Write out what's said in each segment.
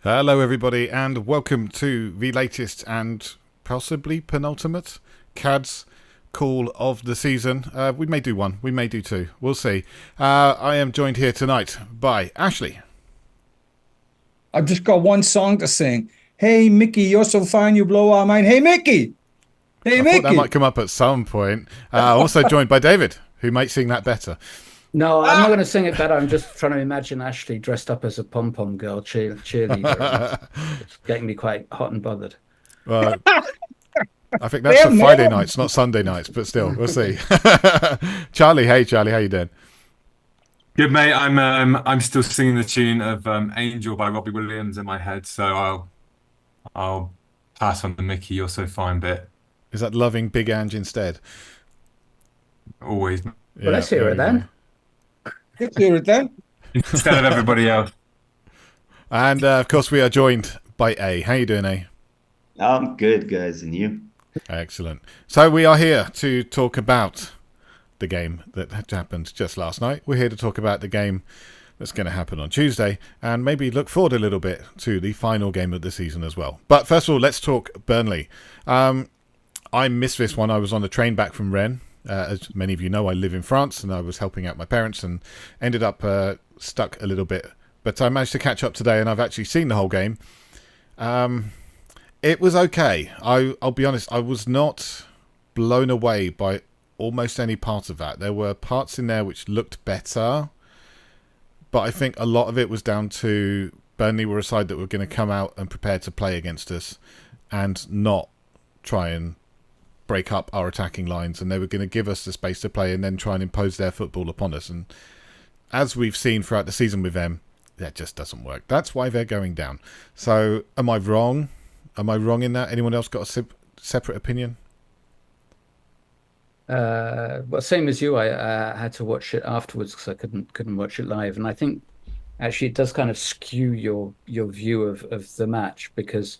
Hello, everybody, and welcome to the latest and possibly penultimate CADS call of the season. We may do one, we may do two, we'll see. I am joined here tonight by Ashley. I've just got one song to sing. Hey, Mickey, you're so fine, you blow our mind. Hey, Mickey! Hey, I thought that might Mickey! come up at some point. Also joined by David, who might sing that better. No, I'm not Ah! going to sing it better. I'm just trying to imagine Ashley dressed up as a pom-pom girl cheerleader, and it's getting me quite hot and bothered. Well, I think that's for Damn, Friday man! nights, not Sunday nights, but still, we'll see. Charlie, hey Charlie, how you doing? Good mate, I'm still singing the tune of Angel by Robbie Williams in my head, so I'll pass on the Mickey, you're so fine bit. Is that loving Big Ange instead? Always Well, Yeah, let's hear there it we go. then. Let's hear it then. instead of everybody else. And of course, we are joined by A. How you doing, A? I'm good, guys, and you? Excellent. So we are here to talk about the game that had happened just last night. We're here to talk about the game that's going to happen on Tuesday and maybe look forward a little bit to the final game of the season as well. But first of all, let's talk Burnley. I missed this one. I was on the train back from Rennes. As many of you know, I live in France and I was helping out my parents and ended up stuck a little bit. But I managed to catch up today and I've actually seen the whole game. It was okay. I'll be honest, I was not blown away by almost any part of that. There were parts in there which looked better, but I think a lot of it was down to Burnley were a side that were going to come out and prepare to play against us and not try and break up our attacking lines, and they were going to give us the space to play and then try and impose their football upon us. And as we've seen throughout the season with them, that just doesn't work. That's why they're going down. So am I wrong? Am I wrong in that? Anyone else got a separate opinion? Well, same as you, I had to watch it afterwards because I couldn't watch it live, and I think actually it does kind of skew your view of the match because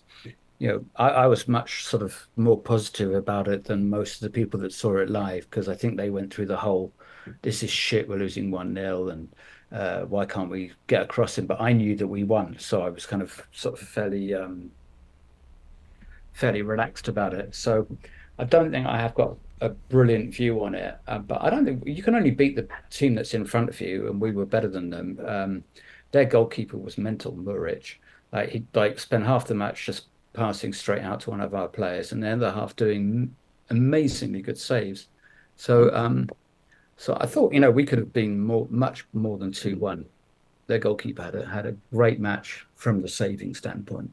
I was much sort of more positive about it than most of the people that saw it live because I think they went through the whole this is shit, we're losing 1-0 and why can't we get across him? But I knew that we won, so I was kind of sort of fairly relaxed about it. So I don't think I have got a brilliant view on it, but I don't think you can only beat the team that's in front of you, and we were better than them. Their goalkeeper was mental, Muric. Like he spent half the match just passing straight out to one of our players, and the other half doing amazingly good saves. So so I thought we could have been much more than 2-1. Their goalkeeper had a great match from the saving standpoint.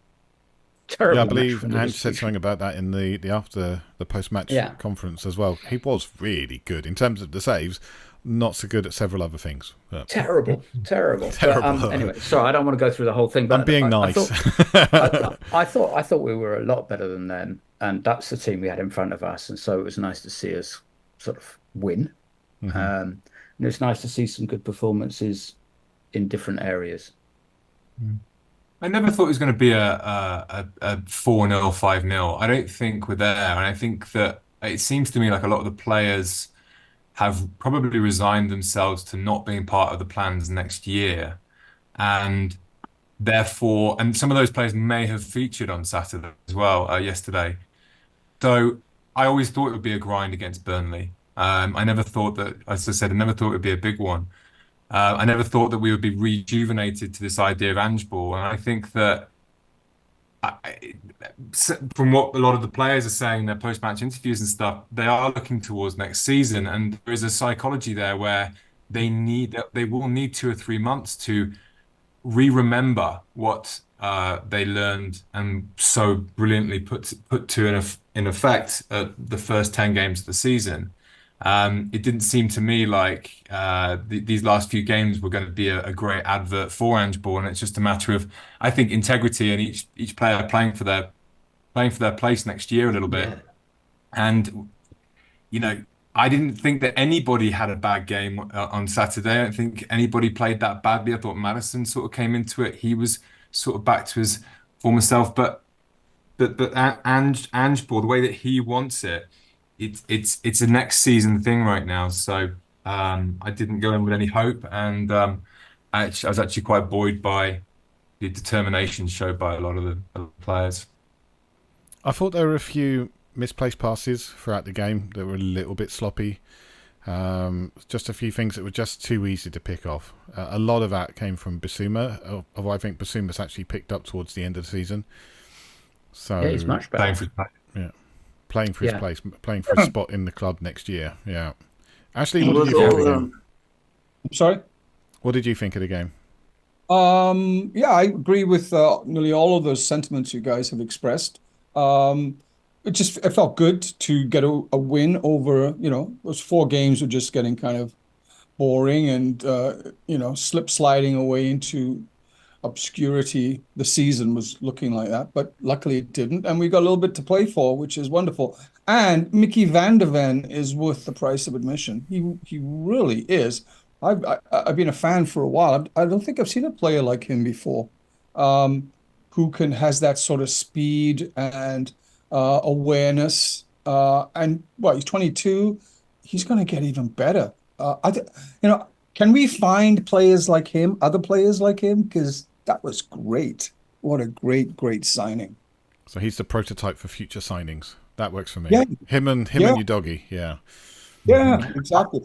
Yeah, I Terrible match believe from the Ange said something distribution. about that in the after the post match Yeah, conference as well. He was really good in terms of the saves, not so good at several other things. But terrible, terrible. But terrible. anyway, sorry, I don't want to go through the whole thing, I'm but being I nice. thought I thought we were a lot better than them, and that's the team we had in front of us, and so it was nice to see us sort of win. Hmm. And it's nice to see some good performances in different areas. I never thought it was going to be a 4-0, 5-0. I don't think we're there, and I think that it seems to me like a lot of the players have probably resigned themselves to not being part of the plans next year. And therefore, and some of those players may have featured on Saturday as well, yesterday. So I always thought it would be a grind against Burnley. I never thought that, as I said, I never thought it would be a big one. I never thought that we would be rejuvenated to this idea of Ange ball. And I think that I, from what a lot of the players are saying in their post-match interviews and stuff, they are looking towards next season. And there is a psychology there where they will need 2 or 3 months to re-remember what they learned and so brilliantly put to in effect at the first 10 games of the season. It didn't seem to me like these last few games were going to be a great advert for Ange Ball, and it's just a matter of, I think, integrity and each player playing for their place next year a little bit. Yeah. And I didn't think that anybody had a bad game on Saturday. I don't think anybody played that badly. I thought Madison sort of came into it. He was sort of back to his former self, but Ange Ball, the way that he wants it, it's a next season thing right now. So I didn't go in with any hope, and I was actually quite buoyed by the determination showed by a lot of the players. I thought there were a few misplaced passes throughout the game that were a little bit sloppy. Just a few things that were just too easy to pick off. A lot of that came from Basuma, although I think Basuma's actually picked up towards the end of the season. So Yeah, he's much better. Playing for playing for his place, playing for his spot in the club next year. Yeah. Ashley, It what did was you think of the all, game? I'm sorry. What did you think of the game? Yeah, I agree with nearly all of those sentiments you guys have expressed. It felt good to get a win over, those 4 games were just getting kind of boring and slip sliding away into obscurity. The season was looking like that, but luckily it didn't, and we got a little bit to play for, which is wonderful. And Micky van der Ven is worth the price of admission. He really is. I've been a fan for a while. I don't think I've seen a player like him before, who has that sort of speed and awareness. And well, he's 22. He's going to get even better. Can we find players like him, other players like him? Because that was great. What a great signing. So he's the prototype for future signings. That works for me. Yeah. Him and your doggy. Yeah. Yeah, exactly.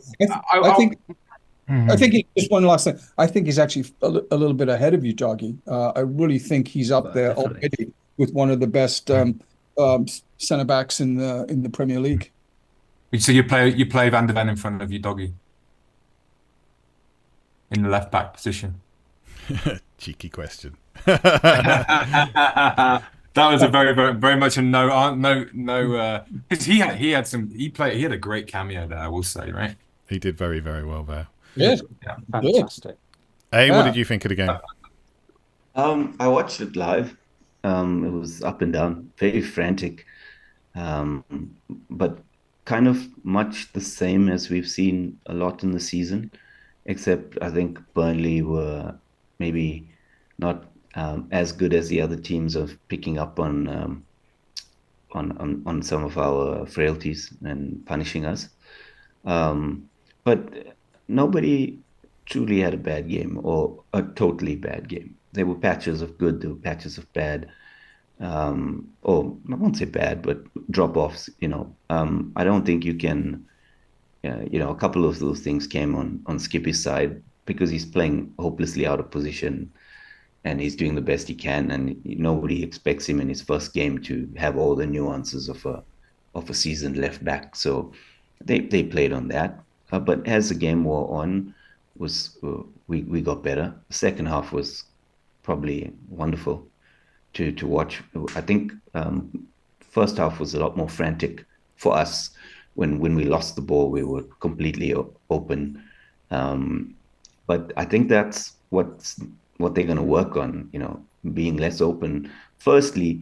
I think just one last thing. I think he's actually a little bit ahead of you, Doggy. I really think he's up there Definitely. already with one of the best centre backs in the Premier League. So you play Van der Ven in front of your doggy in the left back position. Cheeky question. That was a very, very, very much a no. Because he had a great cameo there, I will say, right? He did very, very well there. Yes. Yeah. Fantastic. What Yeah. did you think of the game? I watched it live. It was up and down, very frantic, um, but kind of much the same as we've seen a lot in the season, except I think Burnley were maybe not as good as the other teams of picking up on some of our frailties and punishing us. But nobody truly had a bad game or a totally bad game. There were patches of good, there were patches of bad, or I won't say bad, but drop-offs, I don't think you can, a couple of those things came on Skippy's side because he's playing hopelessly out of position and he's doing the best he can, and nobody expects him in his first game to have all the nuances of a seasoned left back. So they played on that. But as the game wore on, we got better. The second half was probably wonderful to watch. I think first half was a lot more frantic for us. When we lost the ball, we were completely open. But I think that's what they're going to work on, being less open. Firstly,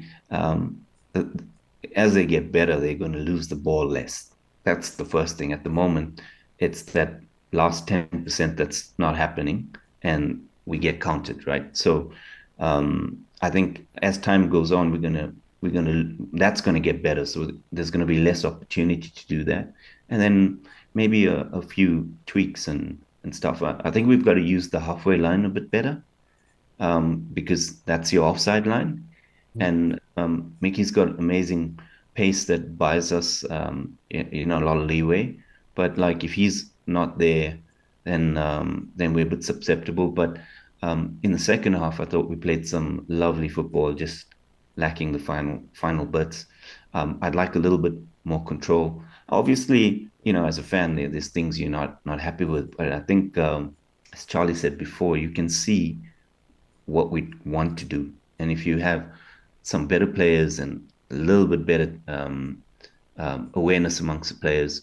as they get better, they're going to lose the ball less. That's the first thing. At the moment, it's that last 10% that's not happening, and we get counted, right? So I think as time goes on, that's gonna get better. So there's gonna be less opportunity to do that, and then maybe a few tweaks and stuff. I think we've got to use the halfway line a bit better, because that's your offside line, and Micky's got amazing pace that buys us a lot of leeway. But like if he's not there, then we're a bit susceptible. But in the second half, I thought we played some lovely football, just lacking the final bits. I'd like a little bit more control. Obviously, as a fan, there's things you're not happy with. But I think, as Charlie said before, you can see what we want to do. And if you have some better players and a little bit better awareness amongst the players,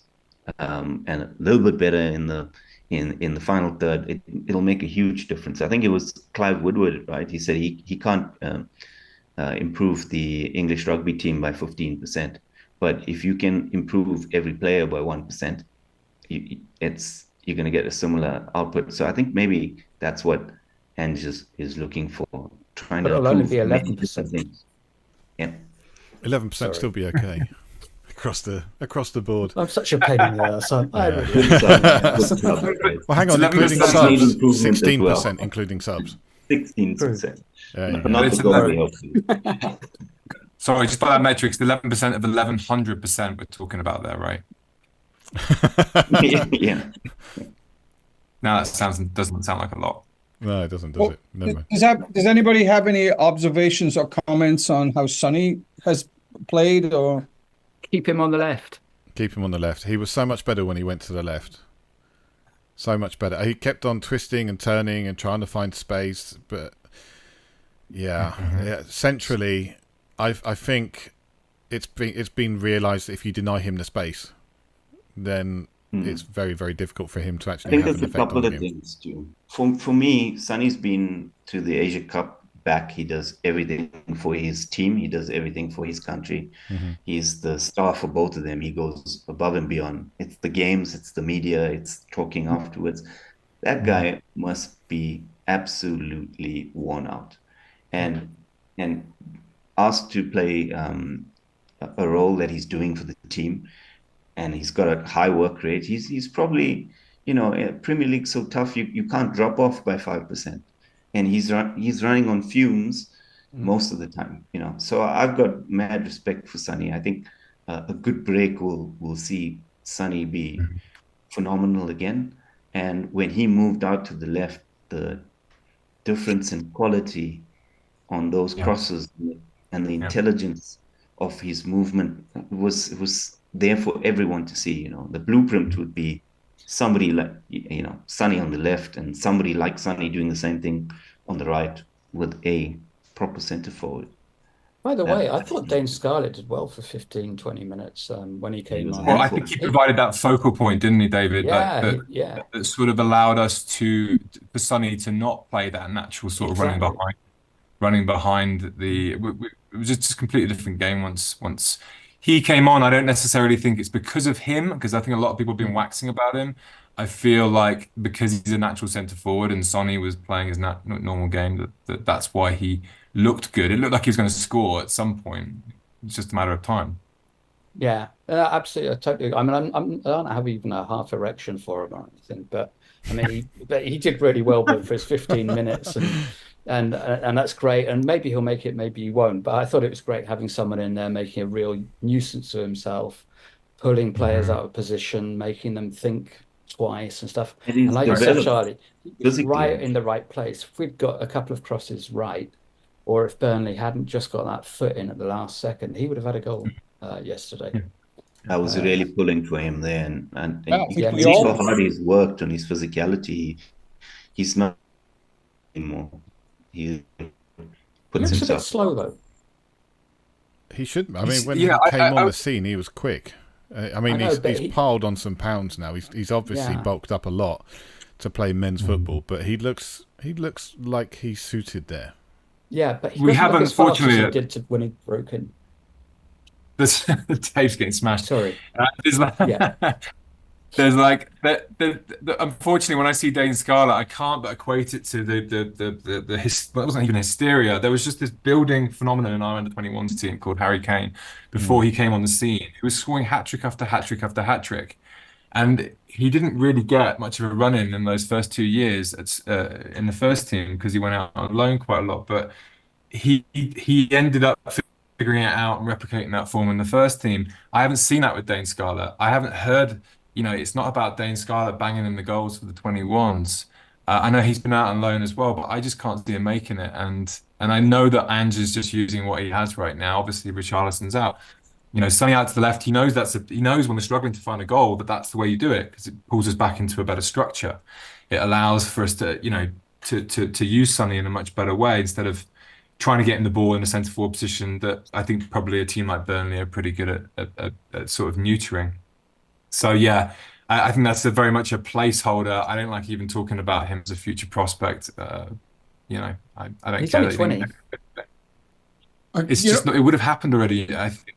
and a little bit better in the final third, it'll make a huge difference. I think it was Clive Woodward, right? He said he can't improve the English rugby team by 15%, but if you can improve every player by 1%, you're going to get a similar output. So I think maybe that's what Ange is looking for, trying But to it'll only improve be many 11%. different things. Yeah. 11% still be okay across the board. I'm such a pain in the ass. I really Good sub, good sub, right? Well, hang on, It's including 11% subs, improvement as 16%, well. including subs. 16%. There you go. Not It's the goalie, 11. hopefully. Sorry, just by that metrics, 11% of 1100% we're talking about there, right? Yeah. Now that doesn't sound like a lot. No, it doesn't, does Well, it? Never mind. does anybody have any observations or comments on how Sonny has played or? Keep him on the left. Keep him on the left. He was so much better when he went to the left. So much better. He kept on twisting and turning and trying to find space, but yeah. Centrally, I think it's been realised that if you deny him the space, then it's very, very difficult for him to I actually think have there's an a effect couple on of the game. things too. For me, Sonny's been to the Asia Cup back. He does everything for his team. He does everything for his country. He's the star for both of them. He goes above and beyond. It's the games, it's the media, it's talking afterwards. That guy must be absolutely worn out, and asked to play a role that he's doing for the team. And he's got a high work rate. He's probably, Premier League so tough you can't drop off by 5%, and he's running on fumes most of the time. So I've got mad respect for Sonny. I think a good break will see Sonny be phenomenal again. And when he moved out to the left, the difference in quality on those crosses and the intelligence of his movement was there for everyone to see. The blueprint would be somebody like Sonny on the left and somebody like Sonny doing the same thing on the right with a proper centre forward. By the way, I thought Dane Scarlett did well for 15, 20 minutes when he came on. Well, I think he provided that focal point, didn't he, David? Yeah, that sort of allowed us for Sonny to not play that natural sort of running behind the. It was just a completely different game once he came on. I don't necessarily think it's because of him, because I think a lot of people have been waxing about him. I feel like because he's a natural centre forward and Sonny was playing his normal game, that's why he looked good. It looked like he was going to score at some point. It's just a matter of time. Yeah, absolutely. Totally. I mean, I don't have even a half erection for him or anything, but I mean, he did really well for his 15 minutes, and that's great. And maybe he'll make it, maybe he won't. But I thought it was great having someone in there making a real nuisance to himself, pulling players out of position, making them think twice and stuff. And like you said, Charlie, he's right in the right place. If we'd got a couple of crosses right, or if Burnley hadn't just got that foot in at the last second, he would have had a goal yesterday. I was really pulling for him there, and you Yeah, can see how hard he's worked on his physicality. He's not anymore. He puts looks himself a bit slow though. He should. I mean, when he came on the scene, he was quick. I mean, he's piled on some pounds now. He's obviously bulked up a lot to play men's football, but he looks like he's suited there. Yeah, but we haven't, unfortunately, he did when he broke in. Dave's getting smashed. Sorry. There's unfortunately, when I see Dane Scarlett, I can't but equate it to it wasn't even hysteria. There was just this building phenomenon in our under-21s team called Harry Kane before he came on the scene. He was scoring hat-trick after hat-trick after hat-trick. And he didn't really get much of a run in those first 2 years in the first team because he went out on loan quite a lot. But he ended up figuring it out and replicating that form in the first team. I haven't seen that with Dane Scarlett. I haven't heard, it's not about Dane Scarlett banging in the goals for the 21s. I know he's been out on loan as well, but I just can't see him making it. And I know that Ange is just using what he has right now. Obviously, Richarlison's out. Sonny out to the left, he knows he knows when we're struggling to find a goal, that that's the way you do it because it pulls us back into a better structure. It allows for us to, to use Sonny in a much better way instead of trying to get in the ball in a centre forward position that I think probably a team like Burnley are pretty good at sort of neutering. So yeah, I think that's very much a placeholder. I don't like even talking about him as a future prospect. I don't He's care. only 20. It's just it would have happened already, I think.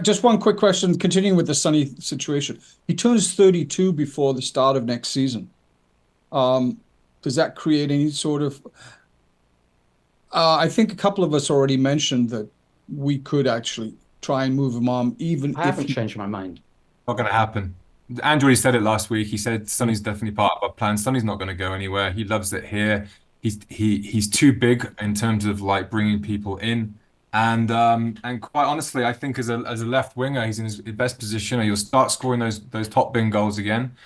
Just one quick question, continuing with the Sonny situation. He turns 32 before the start of next season. Does that create any sort of... I think a couple of us already mentioned that we could actually try and move him on, even I haven't changed my mind. Not going to happen. Andrew said it last week. He said Sonny's definitely part of our plan. Sonny's not going to go anywhere. He loves it here. he's too big in terms of like bringing people in. And quite honestly, I think as a left winger, he's in his best position. He'll start scoring those top bin goals again.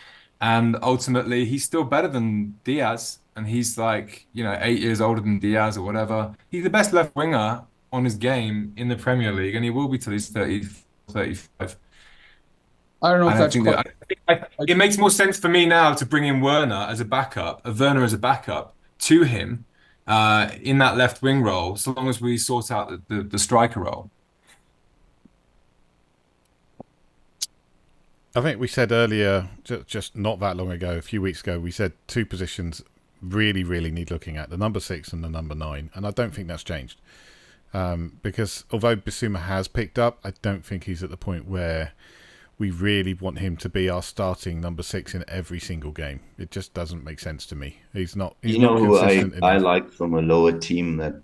And ultimately, he's still better than Diaz. And he's like, 8 years older than Diaz or whatever. He's the best left winger on his game in the Premier League, and he will be till he's 30, 35. I don't know if And I that's think quite. that it makes more sense for me now to bring in Werner as a backup, Werner as a backup to him in that left wing role, so long as we sort out the striker role. I think we said earlier, just not that long ago, a few weeks ago, we said two positions really, really need looking at, the number 6 and the number 9. And I don't think that's changed. Because although Bissouma has picked up, I don't think he's at the point where we really want him to be our starting number 6 in every single game. It just doesn't make sense to me. He's not Who consistent I enough. like from a lower team, that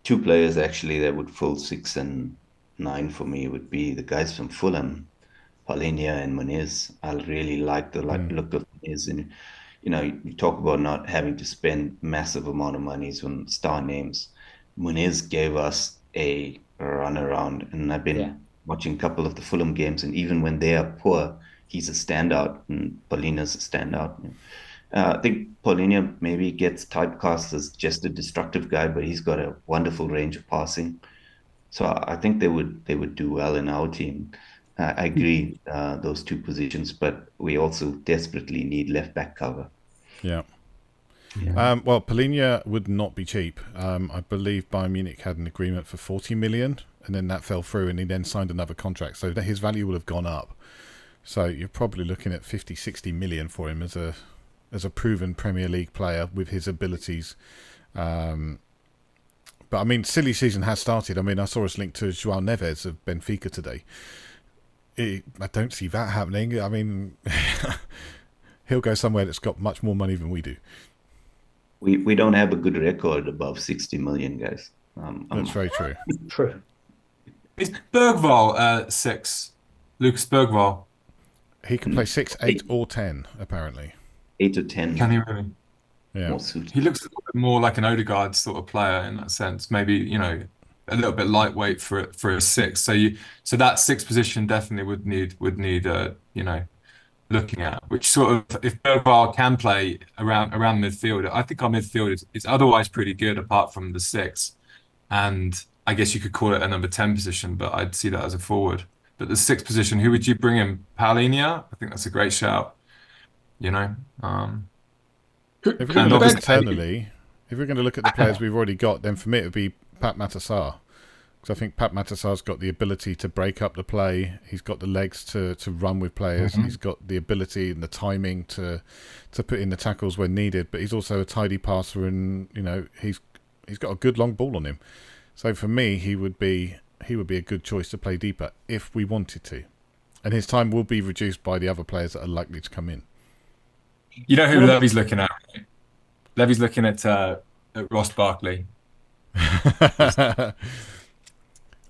two players actually that would fill 6 and 9 for me would be the guys from Fulham, Paulinho and Muniz. I really like the look of Muniz. And you talk about not having to spend massive amount of monies on star names. Muniz gave us a run around, and I've Yeah. been watching a couple of the Fulham games, and even when they are poor, he's a standout, and Paulina's a standout. I think Paulinho maybe gets typecast as just a destructive guy, but he's got a wonderful range of passing. So I think they would do well in our team. I agree, those two positions, but we also desperately need left back cover. Yeah. Yeah. Well, Paulinho would not be cheap. I believe Bayern Munich had an agreement for 40 million, and then that fell through, and he then signed another contract. So his value will have gone up. So you're probably looking at 50, 60 million for him as a proven Premier League player with his abilities. But I mean, silly season has started. I mean, I saw us linked to João Neves of Benfica today. I don't see that happening. I mean, he'll go somewhere that's got much more money than we do. We don't have a good record above 60 million, guys. That's very true. True. Is Bergvall 6? Lucas Bergvall. He can play 6, 8, or 10, apparently. 8 or 10 Can he really? Yeah. more suited. He looks a little bit more like an Odegaard sort of player in that sense. Maybe, a little bit lightweight for a 6. So that 6 position definitely would need looking at, which sort of, if Bergvall can play around midfield, I think our midfield is otherwise pretty good apart from the 6. And I guess you could call it a number 10 position, but I'd see that as a forward. But the 6 position, who would you bring in? Paulinho? I think that's a great shout. If we're going And to look obviously- internally, if we're going to look at the players we've already got, then for me it would be Pat Matasar. Because I think Pat Matasar's got the ability to break up the play. He's got the legs to run with players. He's got the ability and the timing to put in the tackles when needed. But he's also a tidy passer, and he's got a good long ball on him. So for me, he would be a good choice to play deeper if we wanted to. And his time will be reduced by the other players that are likely to come in. You know who Levy's looking at, right? Levy's looking at Ross Barkley.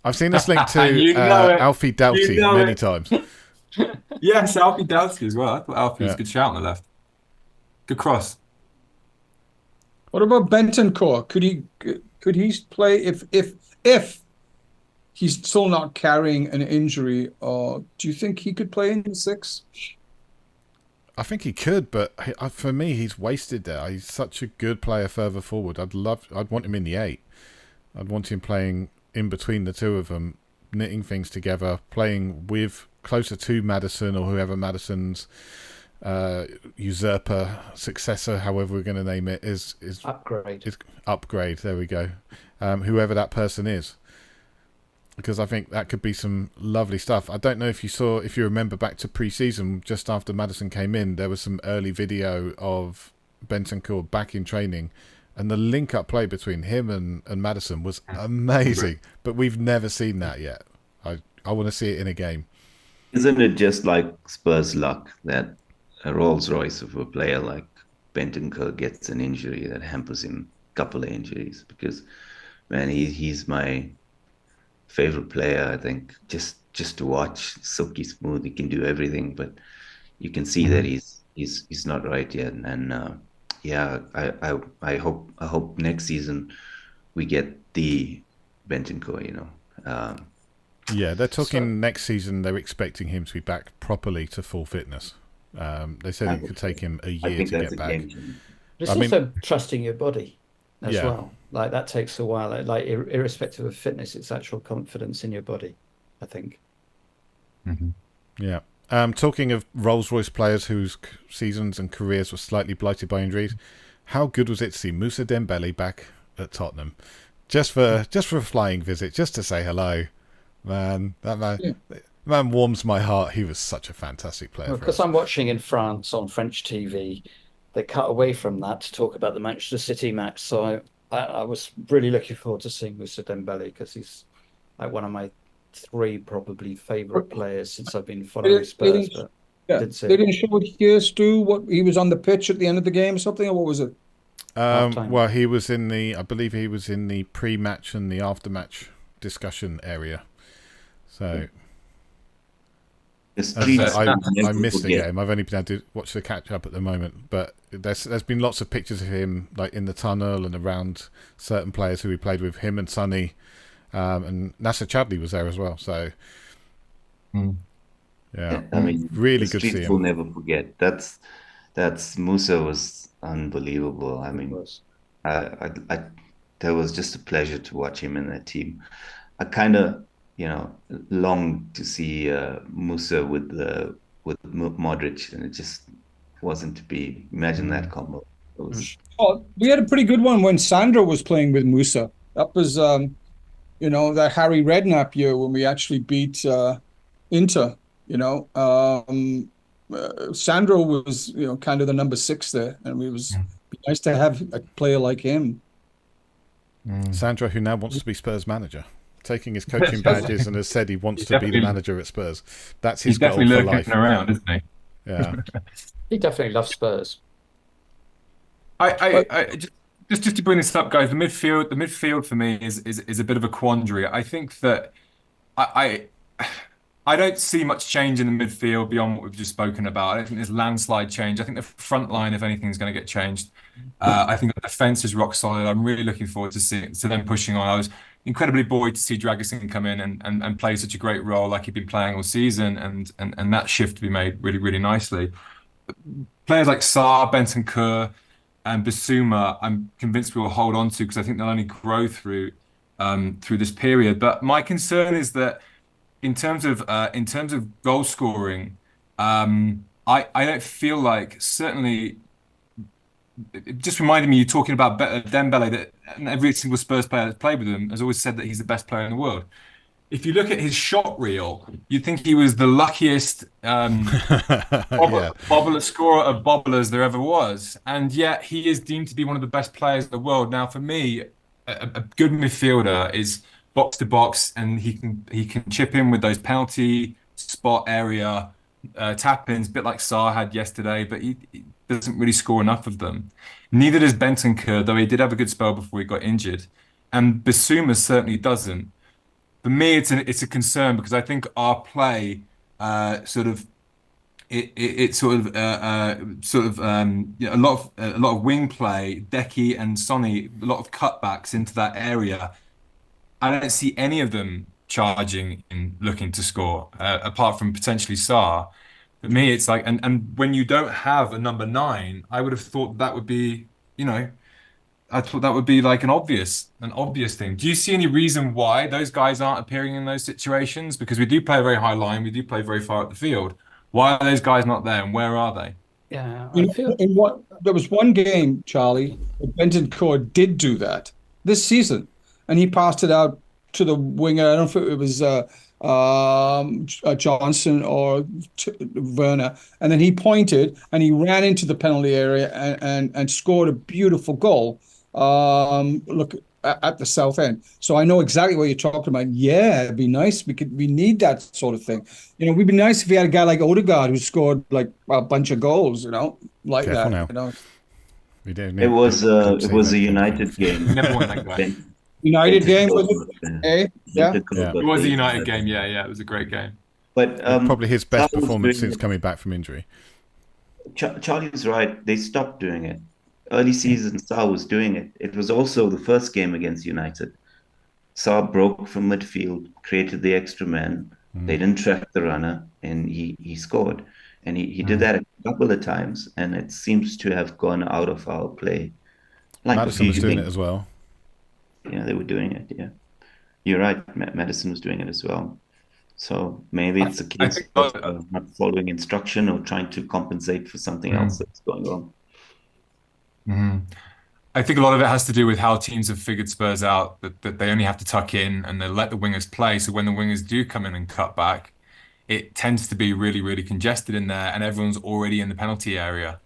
I've seen us linked to You know it. Alfie Doughty You know many it. times. Yes, Alfie Doughty as well. I thought Alfie was Yeah. a good shout on the left. Good cross. What about Bentancur? Could he play if he's still not carrying an injury? Or do you think he could play in the 6? I think he could, but for me, he's wasted there. He's such a good player further forward. I'd want him in the 8. I'd want him playing in between the two of them, knitting things together, playing with closer to Maddison or whoever Maddison's usurper, successor, however we're going to name it, is upgrade. There we go. Whoever that person is. Because I think that could be some lovely stuff. I don't know if you remember back to pre-season, just after Maddison came in, there was some early video of Bentancur back in training, and the link-up play between him and Maddison was amazing. But we've never seen that yet. I want to see it in a game. Isn't it just like Spurs luck that a Rolls Royce of a player like Bentancur gets an injury that hampers him, a couple of injuries? Because, man, he's my favorite player, I think, just to watch. Silky smooth, he can do everything, but you can see that he's not right yet. And yeah, I hope next season we get the Bentancur, you know. Yeah, they're So talking next season. They're expecting him to be back properly to full fitness. They said I it could take him a I year think to that's get a back. game changer. but I it's mean, also trusting your body as yeah, well. Like that takes a while. Like irrespective of fitness, it's actual confidence in your body, I think. Mhm. yeah. Talking of Rolls-Royce players whose seasons and careers were slightly blighted by injuries, how good was it to see Moussa Dembele back at Tottenham? Just for a flying visit, just to say hello, man. That man warms my heart. He was such a fantastic player Well, for because us. I'm watching in France on French TV, they cut away from that to talk about the Manchester City match. So I was really looking forward to seeing Moussa Dembele because he's like one of my three probably favorite players since I've been following They Spurs, didn't, but yeah, didn't see they it. didn't show it here, Stu. What he was on the pitch at the end of the game or something, or what was it? Half time. Well, he was in the, I believe he was in the pre-match and the after-match discussion area. So, The as I streets said, will I never missed the forget. game. I've only been able to watch the catch-up at the moment, but there's been lots of pictures of him like in the tunnel and around certain players who he played with, him and Sonny, and Nasser Chadli was there as well. So, Mm. yeah, I mean, really the good to see streets will him. never forget. That's Musa was unbelievable. I It mean, was. I that was just a pleasure to watch him in that team. I kind of, you know, longed to see Musa with Modric, and it just wasn't to be. Imagine that combo. It Mm. was Oh, we had a pretty good one when Sandro was playing with Musa. That was, that Harry Redknapp year when we actually beat Inter. Sandro was, kind of the number six there, and it was be nice to have a player like him. Mm. Sandro, who now wants to be Spurs manager, taking his coaching badges and has said he wants He's to be the definitely manager at Spurs. That's he's his goal definitely for lurking life. around, isn't he? Yeah. He definitely loves Spurs. But I just to bring this up, guys. The midfield for me is a bit of a quandary. I think that I I don't see much change in the midfield beyond what we've just spoken about. I don't think there's landslide change. I think the front line, if anything, is going to get changed. I think the defense is rock solid. I'm really looking forward to them pushing on. I was incredibly buoyed to see Dragusin come in and play such a great role like he'd been playing all season, and that shift to be made really, really nicely. Players like Sarr, Bentancur, and Bissouma, I'm convinced we will hold on to because I think they'll only grow through this period. But my concern is that in terms of goal scoring, I don't feel like certainly it just reminded me you talking about Dembele that every single Spurs player that's played with him has always said that he's the best player in the world. If you look at his shot reel, you'd think he was the luckiest Yeah. bobbler scorer of bobblers there ever was, and yet he is deemed to be one of the best players in the world. Now, for me, a good midfielder is box to box, and he can chip in with those penalty spot area tap ins, a bit like Sarr had yesterday, but he doesn't really score enough of them. Neither does Bentancur, though he did have a good spell before he got injured, and Bissouma certainly doesn't. For me, it's a concern because I think our play sort of it a lot of wing play, Decky and Sonny, a lot of cutbacks into that area. I don't see any of them charging and looking to score, apart from potentially Sarr. For me, it's like, and when you don't have a number nine, I would have thought that would be, I thought that would be like an obvious thing. Do you see any reason why those guys aren't appearing in those situations? Because we do play a very high line, we do play very far up the field. Why are those guys not there, and where are they? Yeah, I you know, feel. in what there was one game, Charlie, where Bentancur did do that this season, and he passed it out to the winger. I don't know if it was Johnson or Werner, and then he pointed and he ran into the penalty area and scored a beautiful goal. Look at the south end. So I know exactly what you're talking about. Yeah, it'd be nice. We need that sort of thing. We'd be nice if we had a guy like Odegaard who scored like a bunch of goals, like Careful that. now. We don't it need was good it was a teammates. United game. Never won that guy. Ben- United game Bentancur was got, it? Eh? Yeah. Bentancur Yeah. It got was the a United equalizer. game, yeah, it was a great game. But Probably his best Salah was performance doing since it. coming back from injury. Charlie's right. They stopped doing it. early season, Saar was doing it. It was also the first game against United. Saar broke from midfield, created the extra man. They didn't track the runner, and he scored. And he did that a couple of times, and it seems to have gone out of our play. Like a Madison was few doing it things. as well. Yeah, they were doing it. Yeah, you're right. Madison was doing it as well. So maybe it's a I case think of not following instruction or trying to compensate for something else mm, that's going on. mhm. I think a lot of it has to do with how teams have figured Spurs out that they only have to tuck in and they let the wingers play. So when the wingers do come in and cut back, it tends to be really, really congested in there, and everyone's already in the penalty area,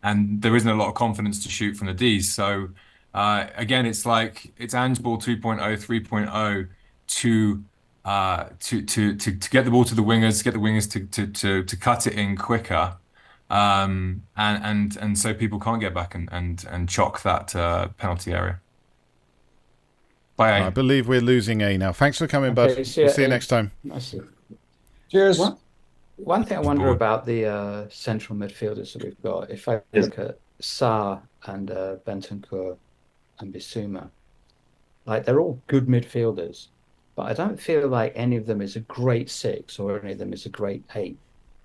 and there isn't a lot of confidence to shoot from the D's. So again, it's like it's Ange ball 2.0, 3.0 to get the ball to the wingers, get the wingers to cut it in quicker, and so people can't get back and chock that penalty area. Bye. I believe we're losing A now. Thanks for coming, bud. Okay, see We'll you. see you next time. I see. Cheers. One thing I wonder Board. about the central midfielders that we've got, if I Yes. look at Sarr and Bentancur and Bissouma, like they're all good midfielders, but I don't feel like any of them is a great six or any of them is a great eight.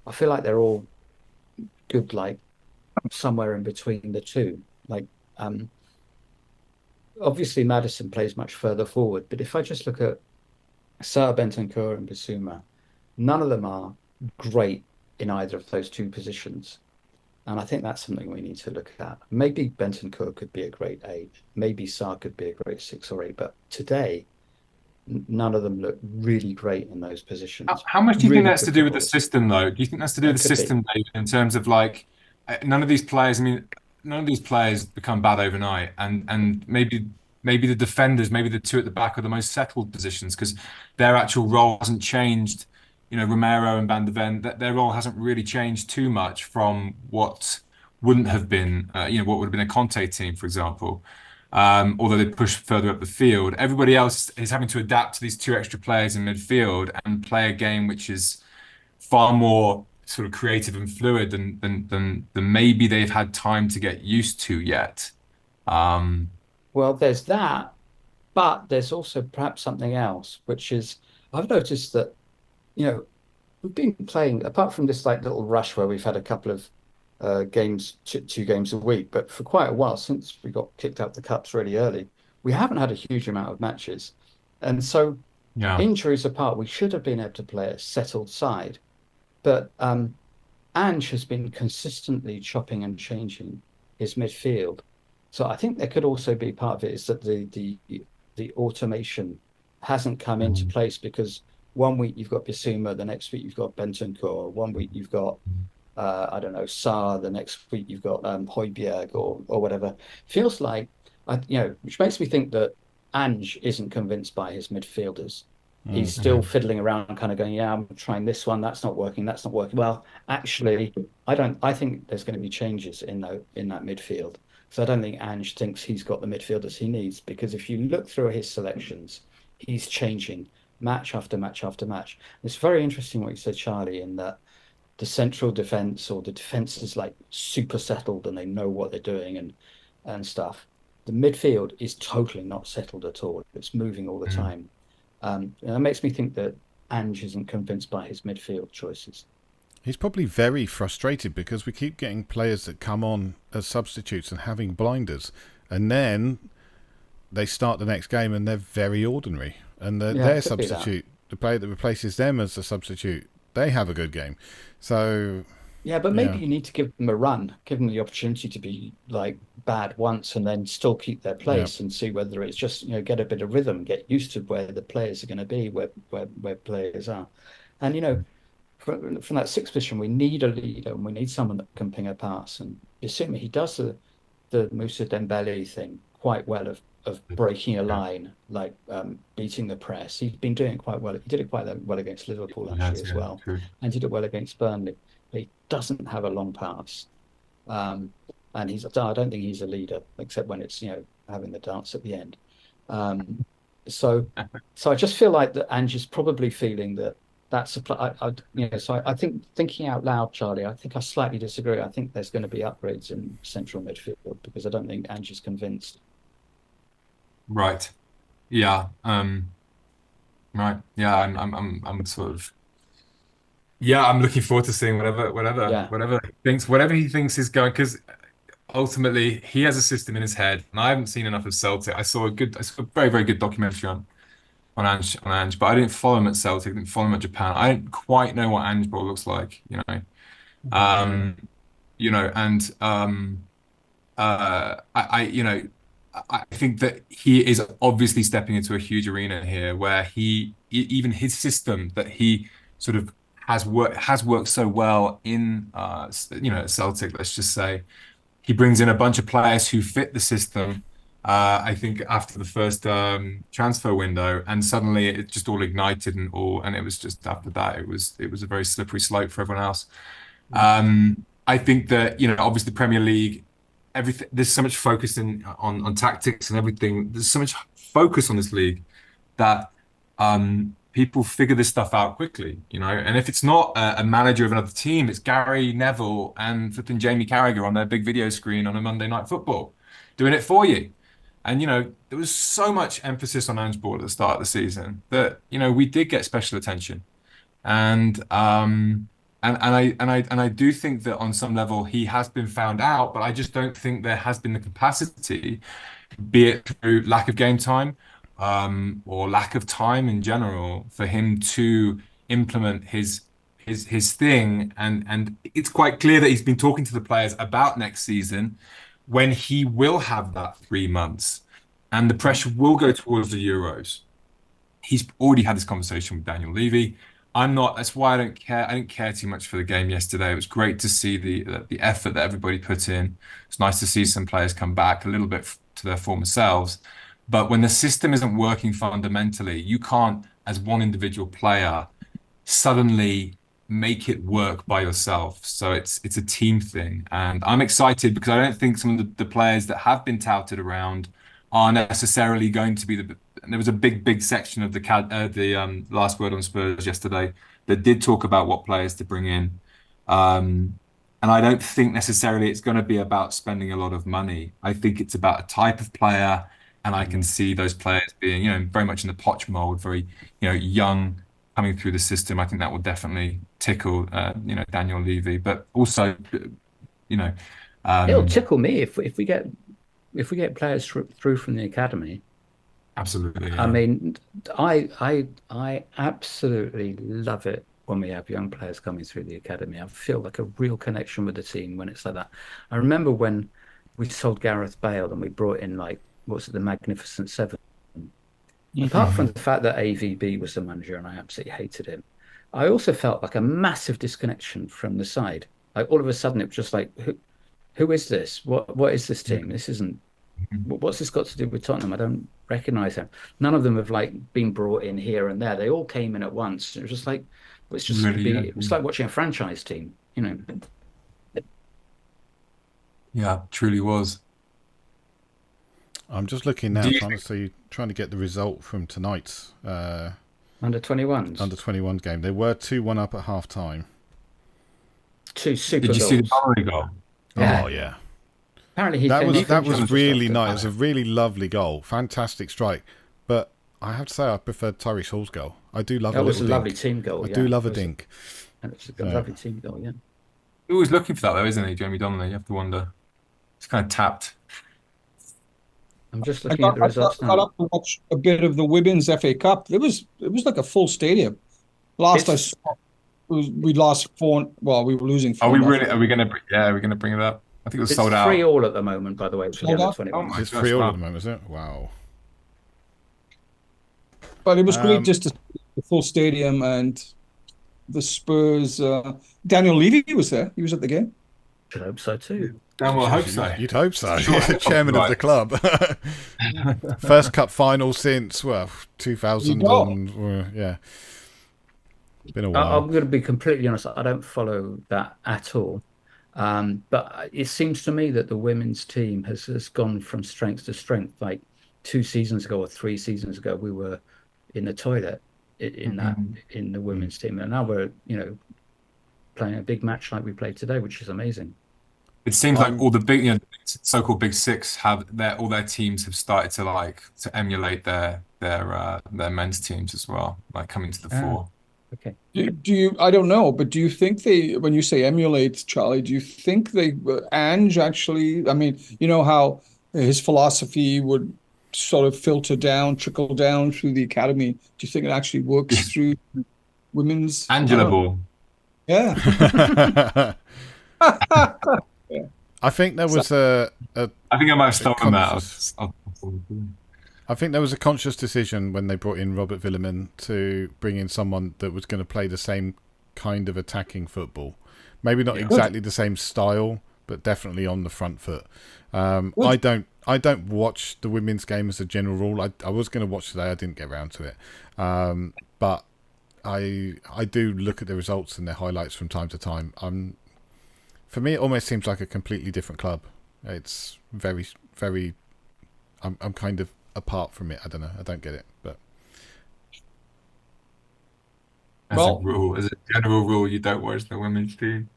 I feel like they're all good, like somewhere in between the two. Like, obviously Madison plays much further forward, but if I just look at Sarr, Bentancur, and Bissouma, none of them are great in either of those two positions. And I think that's something we need to look at. Maybe Bentancur could be a great eight. Maybe Sarr could be a great six or eight. But today, none of them look really great in those positions. How much do you think Really that's good to do with the footballers. system, though? Do you think that's to do with It the could be. system, David, in terms of like none of these players? I mean, none of these players become bad overnight, and maybe the defenders, maybe the two at the back are the most settled positions because their actual role hasn't changed. You know, Romero and Van de Ven, that their role hasn't really changed too much from what wouldn't have been, what would have been a Conte team, for example. Although they push further up the field. Everybody else is having to adapt to these two extra players in midfield and play a game which is far more sort of creative and fluid than maybe they've had time to get used to yet. Um, Well, there's that, but there's also perhaps something else, which is I've noticed that, you know, we've been playing, apart from this like little rush where we've had a couple of games, two games a week, but for quite a while since we got kicked out the cups really early, we haven't had a huge amount of matches. And so, yeah. injuries apart, we should have been able to play a settled side. But Ange has been consistently chopping and changing his midfield. So I think there could also be part of it is that the automation hasn't come into Mhm. place because one week you've got Bissouma, the next week you've got Bentancur, one week you've got I don't know, Sarr, the next week you've got Højbjerg or whatever. Feels like which makes me think that Ange isn't convinced by his midfielders. He's still Mhm. fiddling around, kind of going, yeah, I'm trying this one, that's not working, that's not working. Well, actually, I think there's going to be changes in that midfield. So I don't think Ange thinks he's got the midfielders he needs because if you look through his selections, he's changing match after match after match. It's very interesting what you said, Charlie, in that the central defense or the defense is like super settled and they know what they're doing and stuff. The midfield is totally not settled at all. It's moving all the Mhm. time. And that makes me think that Ange isn't convinced by his midfield choices. He's probably very frustrated because we keep getting players that come on as substitutes and having blinders, and then they start the next game and they're very ordinary. And Yeah, their it could be that. substitute, the player that replaces them as the substitute, they have a good game. So Yeah, but maybe yeah, you need to give them a run, give them the opportunity to be like bad once and then still keep their yeah, place and see whether it's just, get a bit of rhythm, get used to where the players are going to be, where players are. And, from that sixth position, we need a leader and we need someone that can ping a pass. And Bissouma, he does the Moussa Dembele thing quite well of breaking a Yeah. line, like beating the press. He's been doing it quite well. He did it quite well against Liverpool He actually has, as yeah, well, true. and did it well against Burnley. But he doesn't have a long pass, um, and I don't think he's a leader except when it's having the dance at the end. Um, so, so I just feel like that Ange is probably feeling that that's a so I think thinking out loud, Charlie, I think I slightly disagree. I think there's going to be upgrades in central midfield because I don't think Ange's convinced. Right. Yeah. Right. Yeah. I'm sort of. Yeah. I'm looking forward to seeing Yeah. whatever he thinks is going, because ultimately he has a system in his head, and I haven't seen enough of Celtic. I saw a very, very good documentary on Ange, but I didn't follow him at Celtic. I didn't follow him at Japan. I didn't quite know what Ange ball looks like. Um, and I think that he is obviously stepping into a huge arena here where even his system that he sort of has worked so well in Celtic, let's just say, he brings in a bunch of players who fit the system. I think after the first transfer window, and suddenly it just all ignited and it was just after that it was a very slippery slope for everyone else. I think that obviously the Premier League, everything, there's so much focus on tactics and everything. There's so much focus on this league that people figure this stuff out quickly, And if it's not a manager of another team, it's Gary Neville and flipping Jamie Carragher on their big video screen on a Monday Night Football, doing it for you. And there was so much emphasis on Ange Ball at the start of the season that we did get special attention, and I do think that on some level he has been found out, but I just don't think there has been the capacity, be it through lack of game time, or lack of time in general, for him to implement his thing. And it's quite clear that he's been talking to the players about next season, when he will have that 3 months, and the pressure will go towards the Euros. He's already had this conversation with Daniel Levy. That's why I don't care. I didn't care too much for the game yesterday. It was great to see the effort that everybody put in. It's nice to see some players come back a little bit to their former selves. But when the system isn't working fundamentally, you can't, as one individual player, suddenly make it work by yourself. So it's a team thing, and I'm excited because I don't think some of the players that have been touted around are necessarily going to be there was a big section of the last word on Spurs yesterday that did talk about what players to bring in, and I don't think necessarily it's going to be about spending a lot of money. I think it's about a type of player, and I can see those players being very much in the Poch mold, very young, coming through the system. I think that will definitely tickle Daniel Levy, but also It'll tickle me if we get players through from the academy. Absolutely. I Yeah. mean, I absolutely love it when we have young players coming through the academy. I feel like a real connection with the team when it's like that. I remember when we sold Gareth Bale and we brought in, like, what's it, the Magnificent Seven. Apart from the fact that AVB was the manager and I absolutely hated him, I also felt like a massive disconnection from the side. Like, all of a sudden it was just like, who is this? What is this team? This isn't. What's this got to do with Tottenham? I don't recognize them. None of them have been brought in here and there. They all came in at once. It was just like, it's like watching a franchise team. Yeah, truly was. I'm just looking now, trying to get the result from tonight's under 21s. Under 21 game. They were 2-1 up at half time. Two super Did you goals. see the Burnley goal? Yeah. Oh yeah. Apparently that was really nice. It was a really lovely goal. Fantastic strike. But I have to say I preferred Tyrese Hall's goal. I do love that a was a little lovely dink. team goal. I do love a dink. It's a lovely team goal, yeah. He was looking for that though, isn't he, Jamie Donnelly? You have to wonder. It's kind of tapped. I'm just looking at the results now. I got now. up to watch a bit of the Women's FA Cup. It was like a full stadium. I saw, we lost 4. Well, we were losing 4. Are we really? Are we gonna bring it up? I think it was sold out. It's 3-3 at the moment, by the way. Sold out? Oh my It's gosh, 3-3 wow. at the moment, is it? Wow. But it was great just to see the full stadium and the Spurs. Daniel Levy was there. He was at the game. Should hope so too. Damn well, I hope so. You'd hope so. Sure. Chairman of the club. First cup final since 2000. Yeah. Been a while. I'm going to be completely honest. I don't follow that at all. But it seems to me that the women's team has gone from strength to strength. Like 2 seasons ago or 3 seasons ago, we were in the toilet in that in the women's team, and now we're playing a big match like we played today, which is amazing. It seems like all the big, so-called Big Six have all their teams have started to emulate their men's teams as well, like coming to the fore. Okay. Do you, I don't know, but do you think when you say emulate, Charlie, do you think Ange actually, I mean, you know how his philosophy would sort of trickle down through the academy. Do you think it actually works through women's? Angela Ball. Yeah. Yeah. I think there was I think I might have stolen that. I think there was a conscious decision when they brought in Robert Villemin to bring in someone that was going to play the same kind of attacking football. Maybe not exactly the same style, but definitely on the front foot. I don't watch the women's game as a general rule. I was going to watch today. I didn't get around to it. But I do look at the results and their highlights from time to time. For me, it almost seems like a completely different club. It's very, very... I'm kind of apart from it. I don't know. I don't get it. But as a general rule, you don't watch the women's team.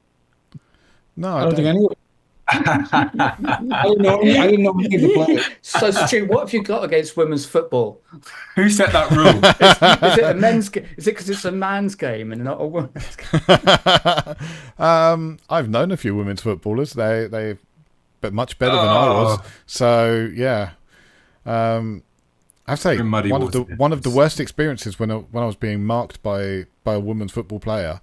No, I don't think anyone. I didn't know any of the players. So, Stu, what have you got against women's football? Who set that rule? Is it a men's game? Is it because it's a man's game and not a women's game? I've known a few women's footballers. They're much better than I was. So yeah, I'd say one of the worst experiences when I was being marked by a women's football player.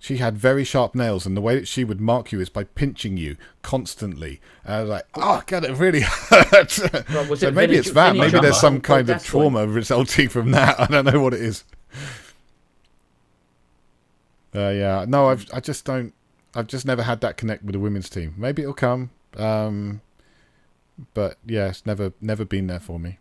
She had very sharp nails, and the way that she would mark you is by pinching you constantly. And I was like, "Oh God, it really hurts." Well, so maybe it's that. Maybe there's some kind of trauma resulting from that. I don't know what it is. Yeah, no, I've just never had that connect with the women's team. Maybe it'll come, but yeah, it's never been there for me.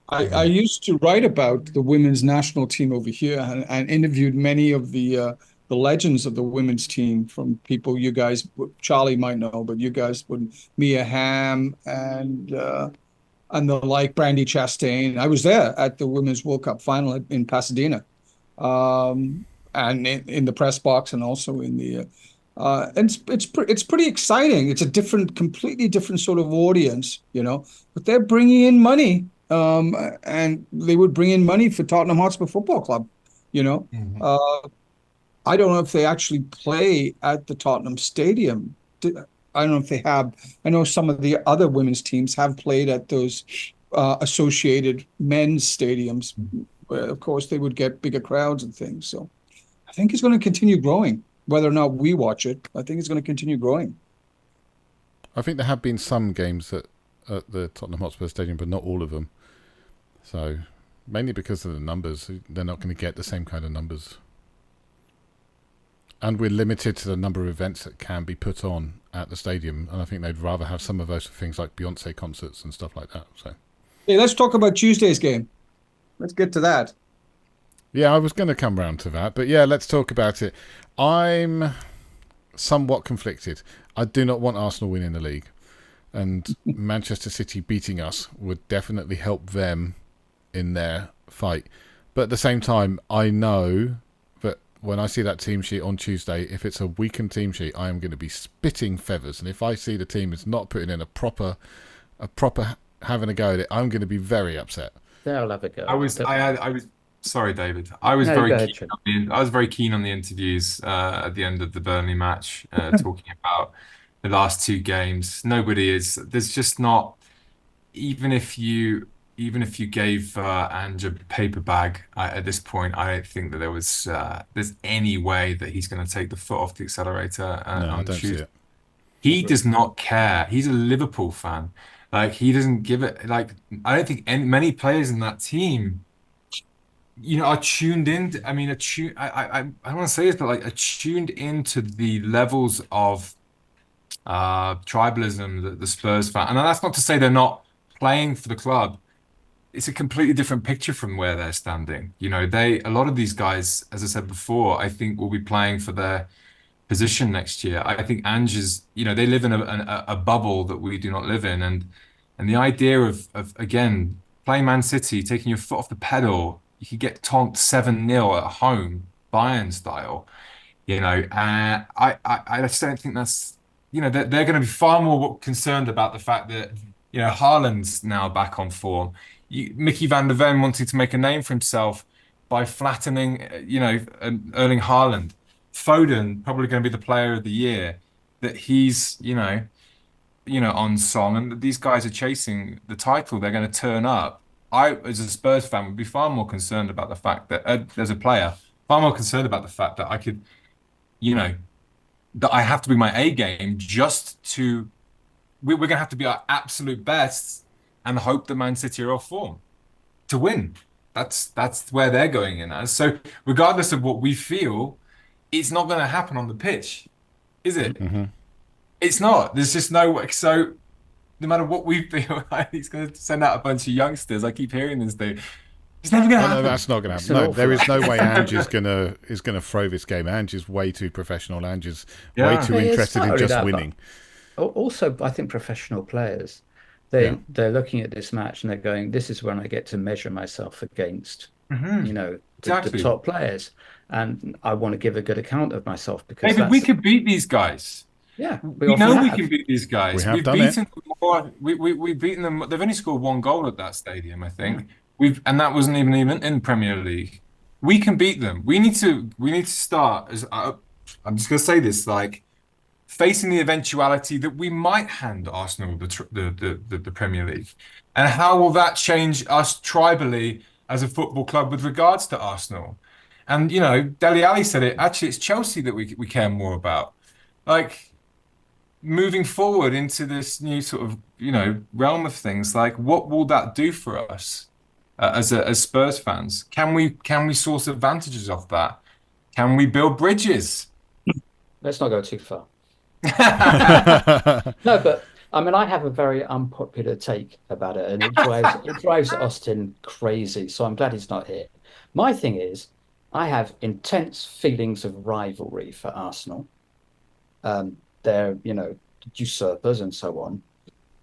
I used to write about the women's national team over here, and interviewed many of the legends of the women's team, from people you guys, Charlie might know, but you guys would, Mia Hamm and the like, Brandy Chastain. I was there at the Women's World Cup final in Pasadena, and in the press box, and also in the and it's pretty exciting. It's a completely different sort of audience, but they're bringing in money, and they would bring in money for Tottenham Hotspur Football Club, I don't know if they actually play at the Tottenham Stadium. I don't know if they have. I know some of the other women's teams have played at those associated men's stadiums, where, of course, they would get bigger crowds and things. So I think it's going to continue growing. Whether or not we watch it, I think it's going to continue growing. I think there have been some games at the Tottenham Hotspur Stadium, but not all of them. So mainly because of the numbers, they're not going to get the same kind of numbers. And we're limited to the number of events that can be put on at the stadium. And I think they'd rather have some of those for things like Beyonce concerts and stuff like that. So, hey, let's talk about Tuesday's game. Let's get to that. Yeah, I was going to come round to that. But yeah, let's talk about it. I'm somewhat conflicted. I do not want Arsenal winning the league. And Manchester City beating us would definitely help them in their fight. But at the same time, I know when I see that team sheet on Tuesday, if it's a weakened team sheet, I am going to be spitting feathers. And if I see the team is not putting in a proper having a go at it, I'm going to be very upset. They'll have a go. I was sorry, David. I was very keen on the interviews at the end of the Burnley match, talking about the last two games. There's just not, even if you gave Ange a paper bag, at this point, I don't think that there's any way that he's going to take the foot off the accelerator on Tuesday. See it. He does not care. He's a Liverpool fan. Like, he doesn't give it. Like, I don't think many players in that team, are tuned in. I don't want to say this, but like, are tuned into the levels of tribalism that the Spurs fan. And that's not to say they're not playing for the club. It's a completely different picture from where they're standing. A lot of these guys, as I said before, I think will be playing for their position next year. I think Ange's, they live in a bubble that we do not live in, and the idea of again playing Man City, taking your foot off the pedal, You could get tonked 7-0 at home, Bayern style. I just don't think that's, they're going to be far more concerned about the fact that, Haaland's now back on form. Micky van der Ven wanted to make a name for himself by flattening, Erling Haaland. Foden probably going to be the player of the year, that he's, on song, and these guys are chasing the title. They're going to turn up. I, as a Spurs fan, would be far more concerned about the fact that, as a player, far more concerned about the fact that I could, that I have to be my A game just to, we're going to have to be our absolute best and hope that Man City are off form to win. That's where they're going in as. So regardless of what we feel, it's not going to happen on the pitch, is it? Mm-hmm. It's not. There's just no way. So no matter what we feel, he's going to send out a bunch of youngsters. I keep hearing this thing. It's never going to happen. No, that's not going to happen. No, there is no way Ange is going to throw this game. Ange is way too professional. Ange is way too interested in just winning. Also, I think professional players, they're looking at this match and they're going, "This is when I get to measure myself against, the top players, and I want to give a good account of myself because maybe we could beat these guys." Yeah, we know we can beat these guys. We've beaten them more. We've beaten them. They've only scored 1 goal at that stadium, I think. And that wasn't even in Premier League. We can beat them. We need to start as I'm just going to say this, like, facing the eventuality that we might hand Arsenal the Premier League. And how will that change us tribally as a football club with regards to Arsenal? And Dele Alli said it. Actually, it's Chelsea that we care more about. Like, moving forward into this new sort of realm of things, like, what will that do for us as Spurs fans? Can we source advantages off that? Can we build bridges? Let's not go too far. No, but I mean, I have a very unpopular take about it, and it drives Austin crazy. So I'm glad he's not here. My thing is, I have intense feelings of rivalry for Arsenal. They're, usurpers and so on.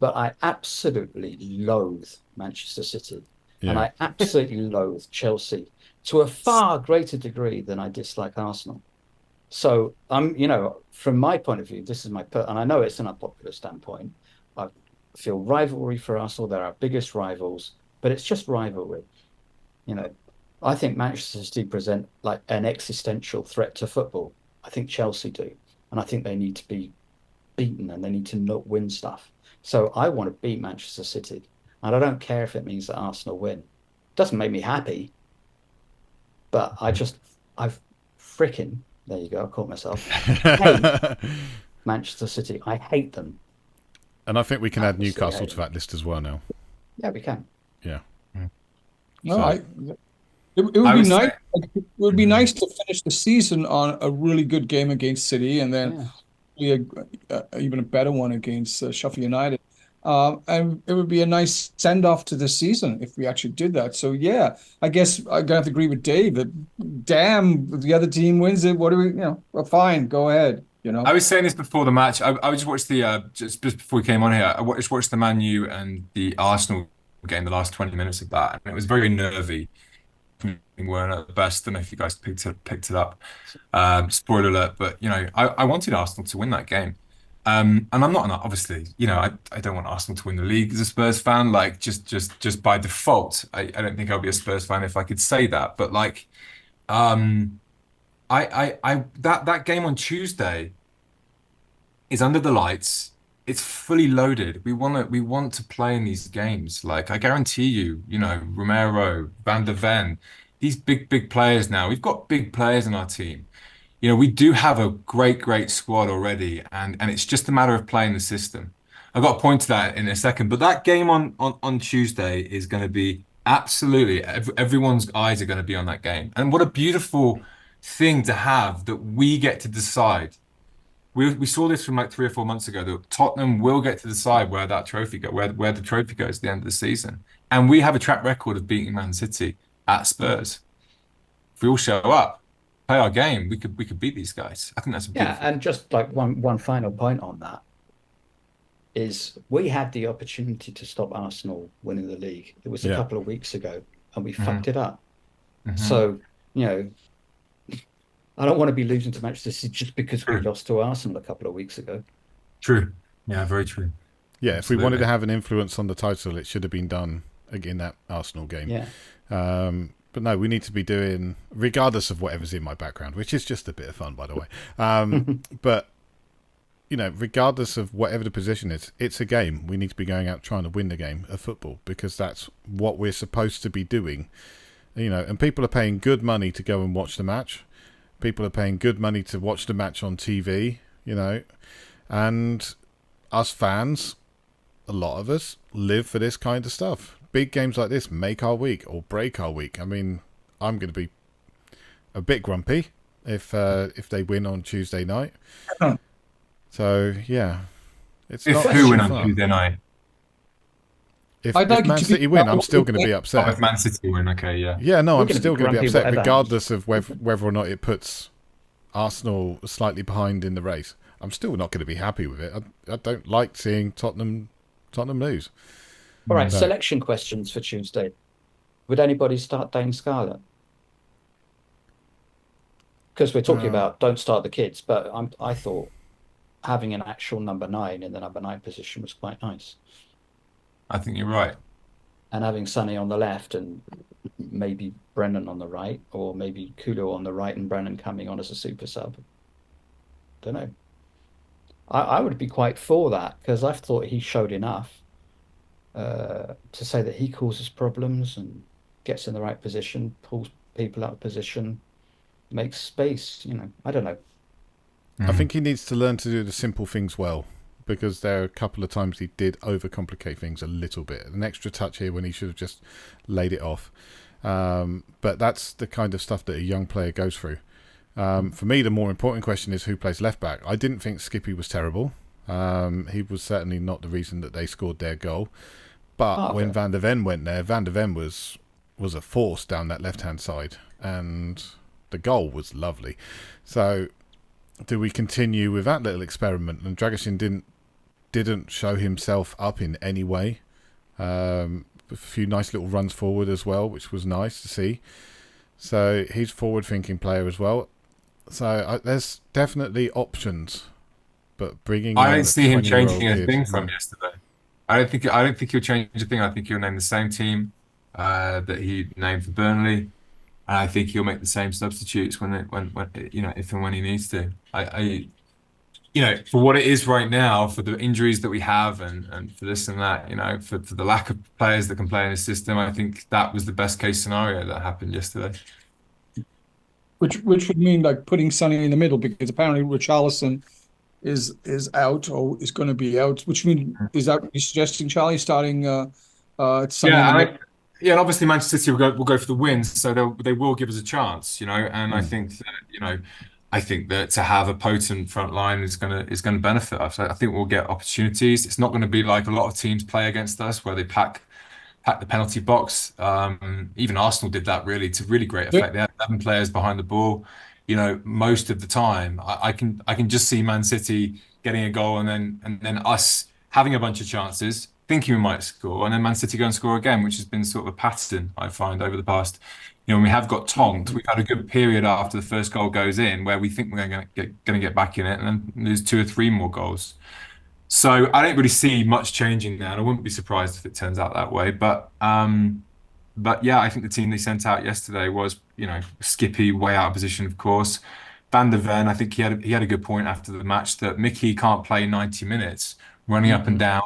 But I absolutely loathe Manchester City. Yeah. And I absolutely loathe Chelsea to a far greater degree than I dislike Arsenal. So from my point of view, this is and I know it's an unpopular standpoint. I feel rivalry for Arsenal. They're our biggest rivals, but it's just rivalry. I think Manchester City present like an existential threat to football. I think Chelsea do. And I think they need to be beaten and they need to not win stuff. So I want to beat Manchester City. And I don't care if it means that Arsenal win. It doesn't make me happy. But I've freaking, there you go, I caught myself. Hate Manchester City. I hate them. And I think we can add Newcastle to that list as well now. Yeah, we can. Yeah. No, it would be nice. It would be nice to finish the season on a really good game against City, and then even a better one against Sheffield United. And it would be a nice send off to the season if we actually did that. So yeah, I guess I'm gonna have to agree with Dave that damn, if the other team wins it, what do we? Well, fine, go ahead. I was saying this before the match. I just watched just before we came on here. I watched the Man U and the Arsenal game, the last 20 minutes of that, and it was very nervy. Weren't at the best. I don't know if you guys picked it up. Spoiler alert, but I wanted Arsenal to win that game. And I'm not obviously, I don't want Arsenal to win the league as a Spurs fan, like just by default. I don't think I'll be a Spurs fan if I could say that. But like that game on Tuesday is under the lights. It's fully loaded. We want to play in these games. Like, I guarantee you, Romero, Van der Ven, these big players now. We've got big players in our team. We do have a great squad already, and it's just a matter of playing the system. I've got to point to that in a second, but that game on Tuesday is going to be absolutely, everyone's eyes are going to be on that game. And what a beautiful thing to have that we get to decide. We saw this from like 3 or 4 months ago that Tottenham will get to decide where that trophy where the trophy goes at the end of the season. And we have a track record of beating Man City at Spurs. If we all show up, play our game, we could beat these guys. I think that's a beautiful. Yeah, and just like one final point on that is we had the opportunity to stop Arsenal winning the league. It was a couple of weeks ago, and we fucked it up. So, you know, I don't want to be losing to Manchester City just because we True. lost to Arsenal a couple of weeks ago. True. Yeah, very true. Yeah, if we wanted Absolutely. to have an influence on the title, it should have been done in that Arsenal game. Yeah. But no, we need to be doing, regardless of whatever's in my background, which is just a bit of fun, by the way. But, you know, regardless of whatever the position is, it's a game. We need to be going out trying to win the game of football because that's what we're supposed to be doing. You know, and people are paying good money to go and watch the match. People are paying good money to watch the match on TV, you know, and us fans, a lot of us, live for this kind of stuff. Big games like this make our week or break our week. I mean, I'm going to be a bit grumpy if they win on Tuesday night. So, yeah. It's If not who win fun. on Tuesday night? If Man City win, I'm still going to be Oh, upset. if Man City win, okay, yeah. Yeah, no, We're I'm gonna be still going to be grumpy upset, whatever regardless of whether or not it puts Arsenal slightly behind in the race. I'm still not going to be happy with it. I don't like seeing Tottenham lose. All right, No. selection questions for Tuesday. Would anybody start Dane Scarlett? Because we're talking about don't start the kids, but I thought having an actual number 9 in the number 9 position was quite nice. I think you're right. And having Sonny on the left and maybe Brennan on the right, or maybe Kudo on the right and Brennan coming on as a super sub. Don't know. I would be quite for that because I thought he showed enough to say that he causes problems and gets in the right position, pulls people out of position, makes space. You know, I don't know. I think he needs to learn to do the simple things well, because there are a couple of times he did overcomplicate things a little bit. An extra touch here when he should have just laid it off. But that's the kind of stuff that a young player goes through. For me, the more important question is who plays left back. I didn't think Skippy was terrible. He was certainly not the reason that they scored their goal. But when Van der Ven went there, Van der Ven was a force down that left-hand side. And the goal was lovely. So do we continue with that little experiment? And Dragusin didn't show himself up in any way. A few nice little runs forward as well, which was nice to see. So he's a forward-thinking player as well. So there's definitely options, but bringing I don't see him changing a kid, thing from yesterday. I don't think he'll change a thing. I think he'll name the same team that he named for Burnley, and I think he'll make the same substitutes when you know, if and when he needs to. You know, for what it is right now, for the injuries that we have and for this and that, you know, for the lack of players that can play in his system, I think that was the best case scenario that happened yesterday. Which would mean like putting Sonny in the middle, because apparently Richarlison is out or is going to be out. Which means, is that what you're suggesting, Charlie, starting Sonny in the middle? Yeah, and obviously Manchester City will go for the wins, so they will give us a chance, you know. And I think that, you know, I think that to have a potent front line is gonna benefit us. I think we'll get opportunities. It's not going to be like a lot of teams play against us where they pack the penalty box. Even Arsenal did that really to really great effect. They had 11 players behind the ball. You know, most of the time, I can just see Man City getting a goal and then us having a bunch of chances, thinking we might score, and then Man City go and score again, which has been sort of a pattern I find over the past. You know, when we have got tonked, we've had a good period after the first goal goes in where we think we're going to get back in it, and then there's 2 or 3 more goals. So I don't really see much changing there, and I wouldn't be surprised if it turns out that way. But yeah, I think the team they sent out yesterday was, you know, Skippy way out of position, of course. Van der Ven, I think he had a good point after the match that Micky can't play 90 minutes running up and down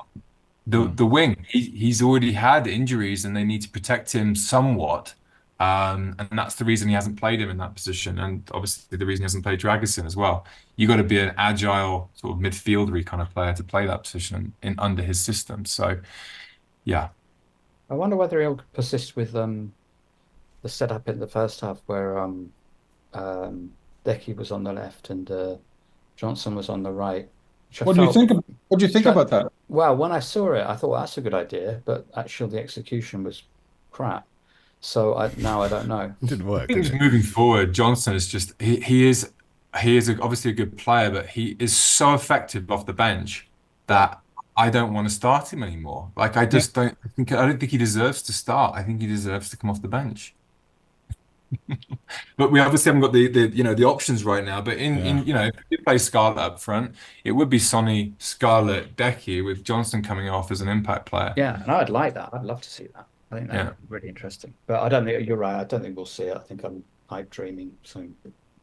the wing. He's already had injuries, and they need to protect him somewhat. And that's the reason he hasn't played him in that position, and obviously the reason he hasn't played Dragusin as well. You got to be an agile sort of midfieldery kind of player to play that position in under his system. So, yeah. I wonder whether he'll persist with the setup in the first half where Decky was on the left and Johnson was on the right. What do you think? What do you think about that? Well, when I saw it, I thought that's a good idea, but actually the execution was crap. So now I don't know. It didn't work. I think Did it? moving forward, Johnson is just he is obviously a good player, but he is so effective off the bench that I don't want to start him anymore. Like I don't think he deserves to start. I think he deserves to come off the bench. But we obviously haven't got the options right now. But Yeah. if you play Scarlett up front, it would be Sonny, Scarlett, Decky with Johnson coming off as an impact player. Yeah, and I'd like that. I'd love to see that. I think that Yeah. would be really interesting. But I don't think you're right. I don't think we'll see it. I think I'm pipe dreaming. So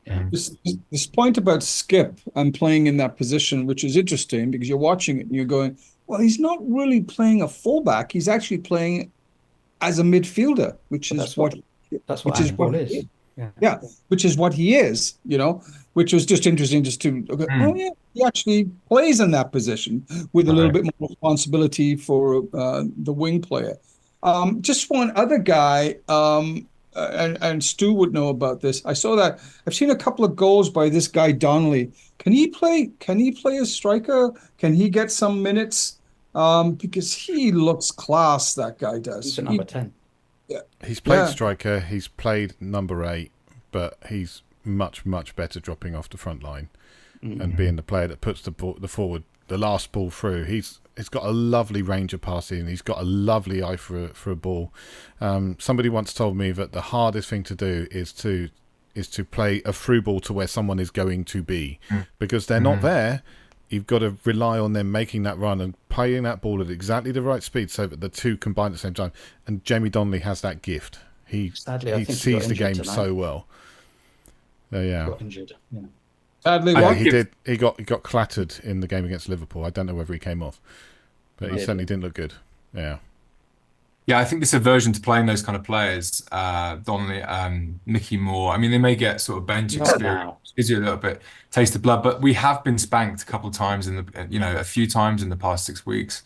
yeah. This point about Skip and playing in that position, which is interesting because you're watching it and you're going, well, he's not really playing a fullback. He's actually playing as a midfielder, which But is what handball he is. is. Yeah. Yeah, which is what he is, which was just interesting just to go, oh yeah, he actually plays in that position with a little bit more responsibility for the wing player. Just one other guy, and Stu would know about this. I saw that I've seen a couple of goals by this guy Donnelly. Can he play as striker? Can he get some minutes? Because he looks class, that guy does. He's a number 10. He's played striker, he's played number 8, but he's much, much better dropping off the front line and being the player that puts the last ball through. He's got a lovely range of passing. He's got a lovely eye for a ball. Somebody once told me that the hardest thing to do is to play a through ball to where someone is going to be, because they're not there. You've got to rely on them making that run and playing that ball at exactly the right speed so that the two combine at the same time. And Jamie Donnelly has that gift. He sees the game so well. Yeah. Got injured. Yeah. Sadly, he did. He got clattered in the game against Liverpool. I don't know whether he came off, but he certainly didn't look good. Yeah. Yeah, I think this aversion to playing those kind of players, Donnelly, Micky Moore, I mean, they may get sort of bench experience, gives you a little bit taste of blood, but we have been spanked a couple of times a few times in the past 6 weeks.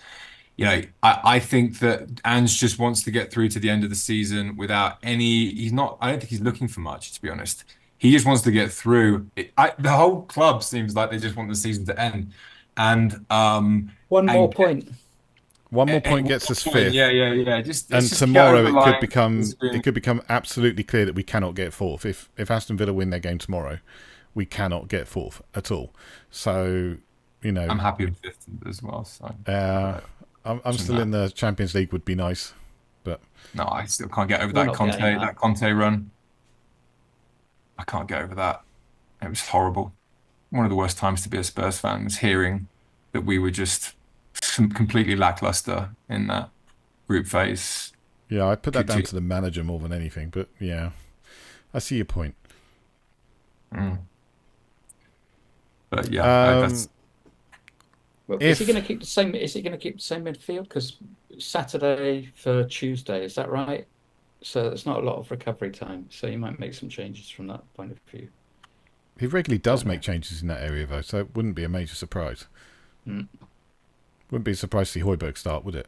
I think that Ange just wants to get through to the end of the season without I don't think he's looking for much, to be honest. He just wants to get through. The whole club seems like they just want the season to end. And one more point. One more point gets us 5th. Yeah. And tomorrow it could become absolutely clear that we cannot get 4th. If Aston Villa win their game tomorrow, we cannot get 4th at all. So, I'm happy with 5th as well. So I'm still in the Champions League. Would be nice, but no, I still can't get over that Conte run. I can't get over that. It was horrible. One of the worst times to be a Spurs fan was hearing that we were just completely lackluster in that group phase. Yeah, I put that down to the manager more than anything, but yeah, I see your point. But yeah, is he going to keep the same? Is he going to keep the same midfield? Because Saturday for Tuesday, is that right? So there's not a lot of recovery time. So you might make some changes from that point of view. He regularly does make changes in that area, though, so it wouldn't be a major surprise. Wouldn't be surprised to see Højbjerg start, would it?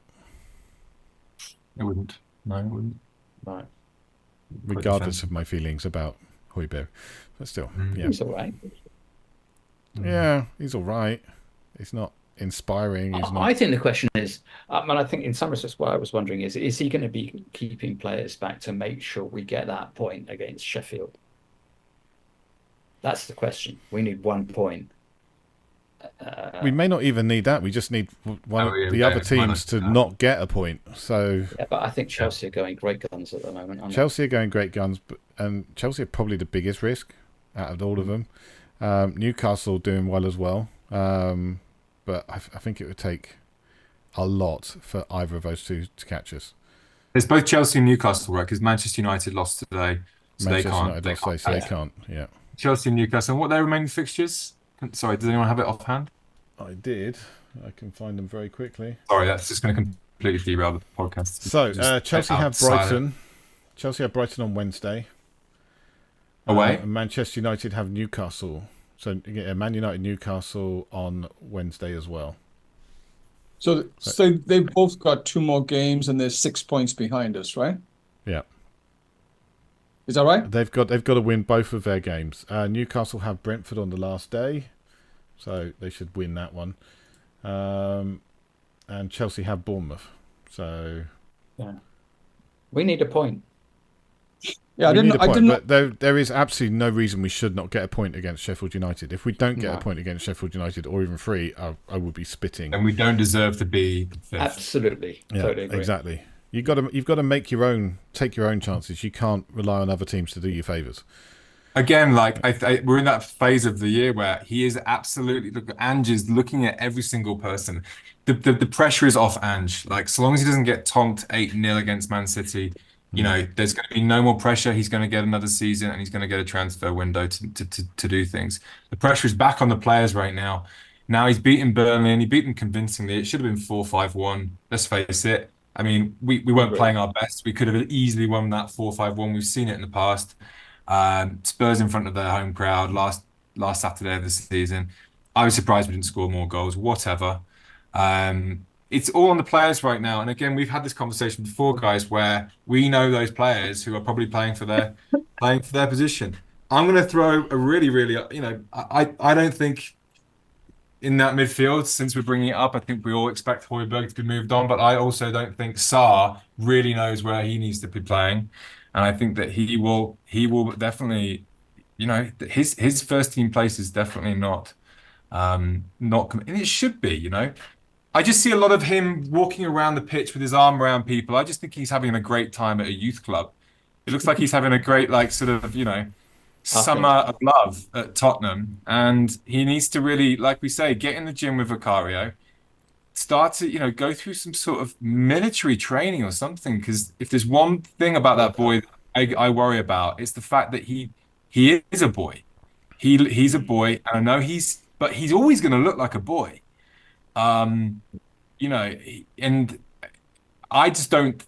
It wouldn't. No, it wouldn't. Right. Regardless of my feelings about Højbjerg. But still, yeah. He's all right. Yeah, he's all right. He's not inspiring. I think the question is, and I think in some respects what I was wondering is he going to be keeping players back to make sure we get that point against Sheffield? That's the question. We need 1 point. We may not even need that. We just need the other teams to not get a point. So yeah, but I think Chelsea are going great guns at the moment. Chelsea are going great guns, and Chelsea are probably the biggest risk out of all of them. Newcastle doing well as well, but I think it would take a lot for either of those two to catch us. There's both Chelsea and Newcastle, right? Because Manchester United lost today, so they can't. Yeah. Chelsea and Newcastle. And what are their remaining fixtures? Sorry, does anyone have it offhand? I did. I can find them very quickly. Sorry, that's just going to completely derail the podcast. So Chelsea have Brighton. Chelsea have Brighton on Wednesday. Away. And Manchester United have Newcastle. So Man United, Newcastle on Wednesday as well. So they've both got 2 more games and they're 6 points behind us, right? Yeah. Is that right? They've got to win both of their games. Newcastle have Brentford on the last day, so they should win that one. And Chelsea have Bournemouth. So yeah, we need a point. Yeah, I didn't. But there is absolutely no reason we should not get a point against Sheffield United. If we don't get a point against Sheffield United, or even 3, I would be spitting. And we don't deserve to be 5th. Absolutely, yeah, totally agree. Exactly. You've got to take your own chances. You can't rely on other teams to do you favours. Again, like we're in that phase of the year where he is absolutely Ange is looking at every single person. The pressure is off Ange. Like so long as he doesn't get tonked 8-0 against Man City, there's going to be no more pressure. He's going to get another season and he's going to get a transfer window to do things. The pressure is back on the players right now. Now he's beaten Burnley and he beat them convincingly. It should have been 4-5-1. Let's face it. I mean, we weren't playing our best. We could have easily won that 4-5-1. We've seen it in the past. Spurs in front of their home crowd last Saturday of the season. I was surprised we didn't score more goals. Whatever. It's all on the players right now. And again, we've had this conversation before, guys, where we know those players who are probably playing for their position. I'm going to throw a really, really, I don't think in that midfield, since we're bringing it up, I think we all expect Højbjerg to be moved on, but I also don't think Sarr really knows where he needs to be playing. And I think that he will definitely, his first team place is definitely not, and it should be, I just see a lot of him walking around the pitch with his arm around people. I just think he's having a great time at a youth club. It looks like he's having a great, summer of love at Tottenham. And he needs to really, like we say, get in the gym with Vicario, start to, go through some sort of military training or something. Because if there's one thing about that boy that I worry about, it's the fact that he is a boy. He's a boy, and I know but he's always going to look like a boy. And I just don't.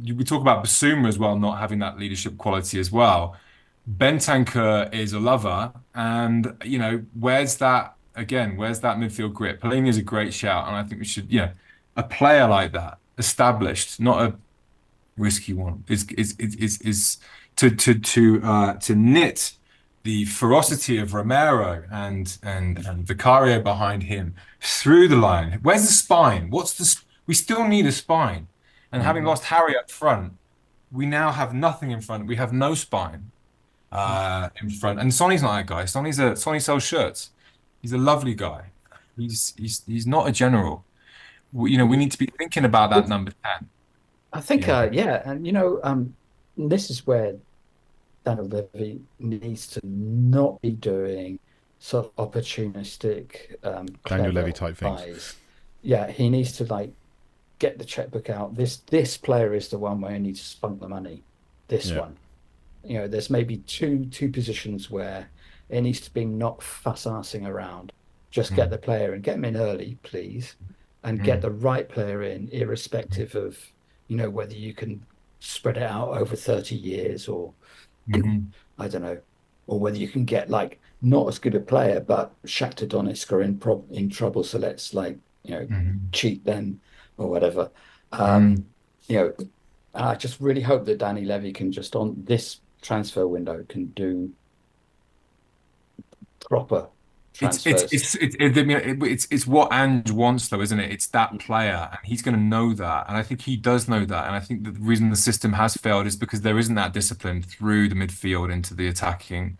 We talk about Basuma as well, not having that leadership quality as well. Bentancur is a lover, and where's that midfield grit? Palhinha is a great shout, and I think we should, a player like that, established, not a risky one, is to knit the ferocity of Romero and Vicario behind him through the line. Where's the spine? We still need a spine, and having lost Harry up front, we now have nothing in front. We have no spine. In front, and Sonny's not that guy. Sonny sells shirts. He's a lovely guy. He's not a general. We need to be thinking about that number 10. I think, and this is where Daniel Levy needs to not be doing sort of opportunistic, Daniel Levy type things. buys. Yeah, he needs to get the checkbook out. This player is the one where he needs to spunk the money. This one. There's maybe two positions where it needs to be not fuss-arsing around. Just get the player and get him in early, please, and get the right player in, irrespective of, whether you can spread it out over 30 years or, I don't know, or whether you can get not as good a player, but Shakhtar Donetsk are in trouble, so let's cheat them or whatever. I just really hope that Danny Levy can just on this transfer window can do proper transfers. It's what Ange wants, though, isn't it? It's that player, and he's going to know that, and I think he does know that. And I think the reason the system has failed is because there isn't that discipline through the midfield into the attacking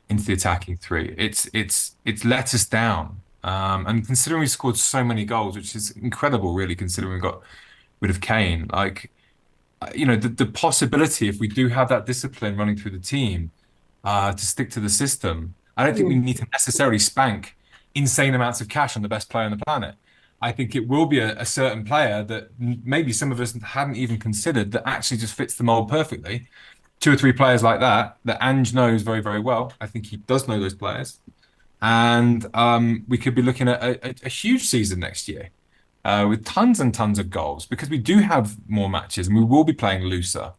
three. It's let us down, and considering we scored so many goals, which is incredible, really, considering we got rid of Kane, the possibility, if we do have that discipline running through the team, to stick to the system, I don't think we need to necessarily spank insane amounts of cash on the best player on the planet. I think it will be a certain player that maybe some of us hadn't even considered that actually just fits the mold perfectly. 2 or 3 players like that Ange knows very, very well. I think he does know those players. And we could be looking at a huge season next year. With tons and tons of goals, because we do have more matches and we will be playing looser.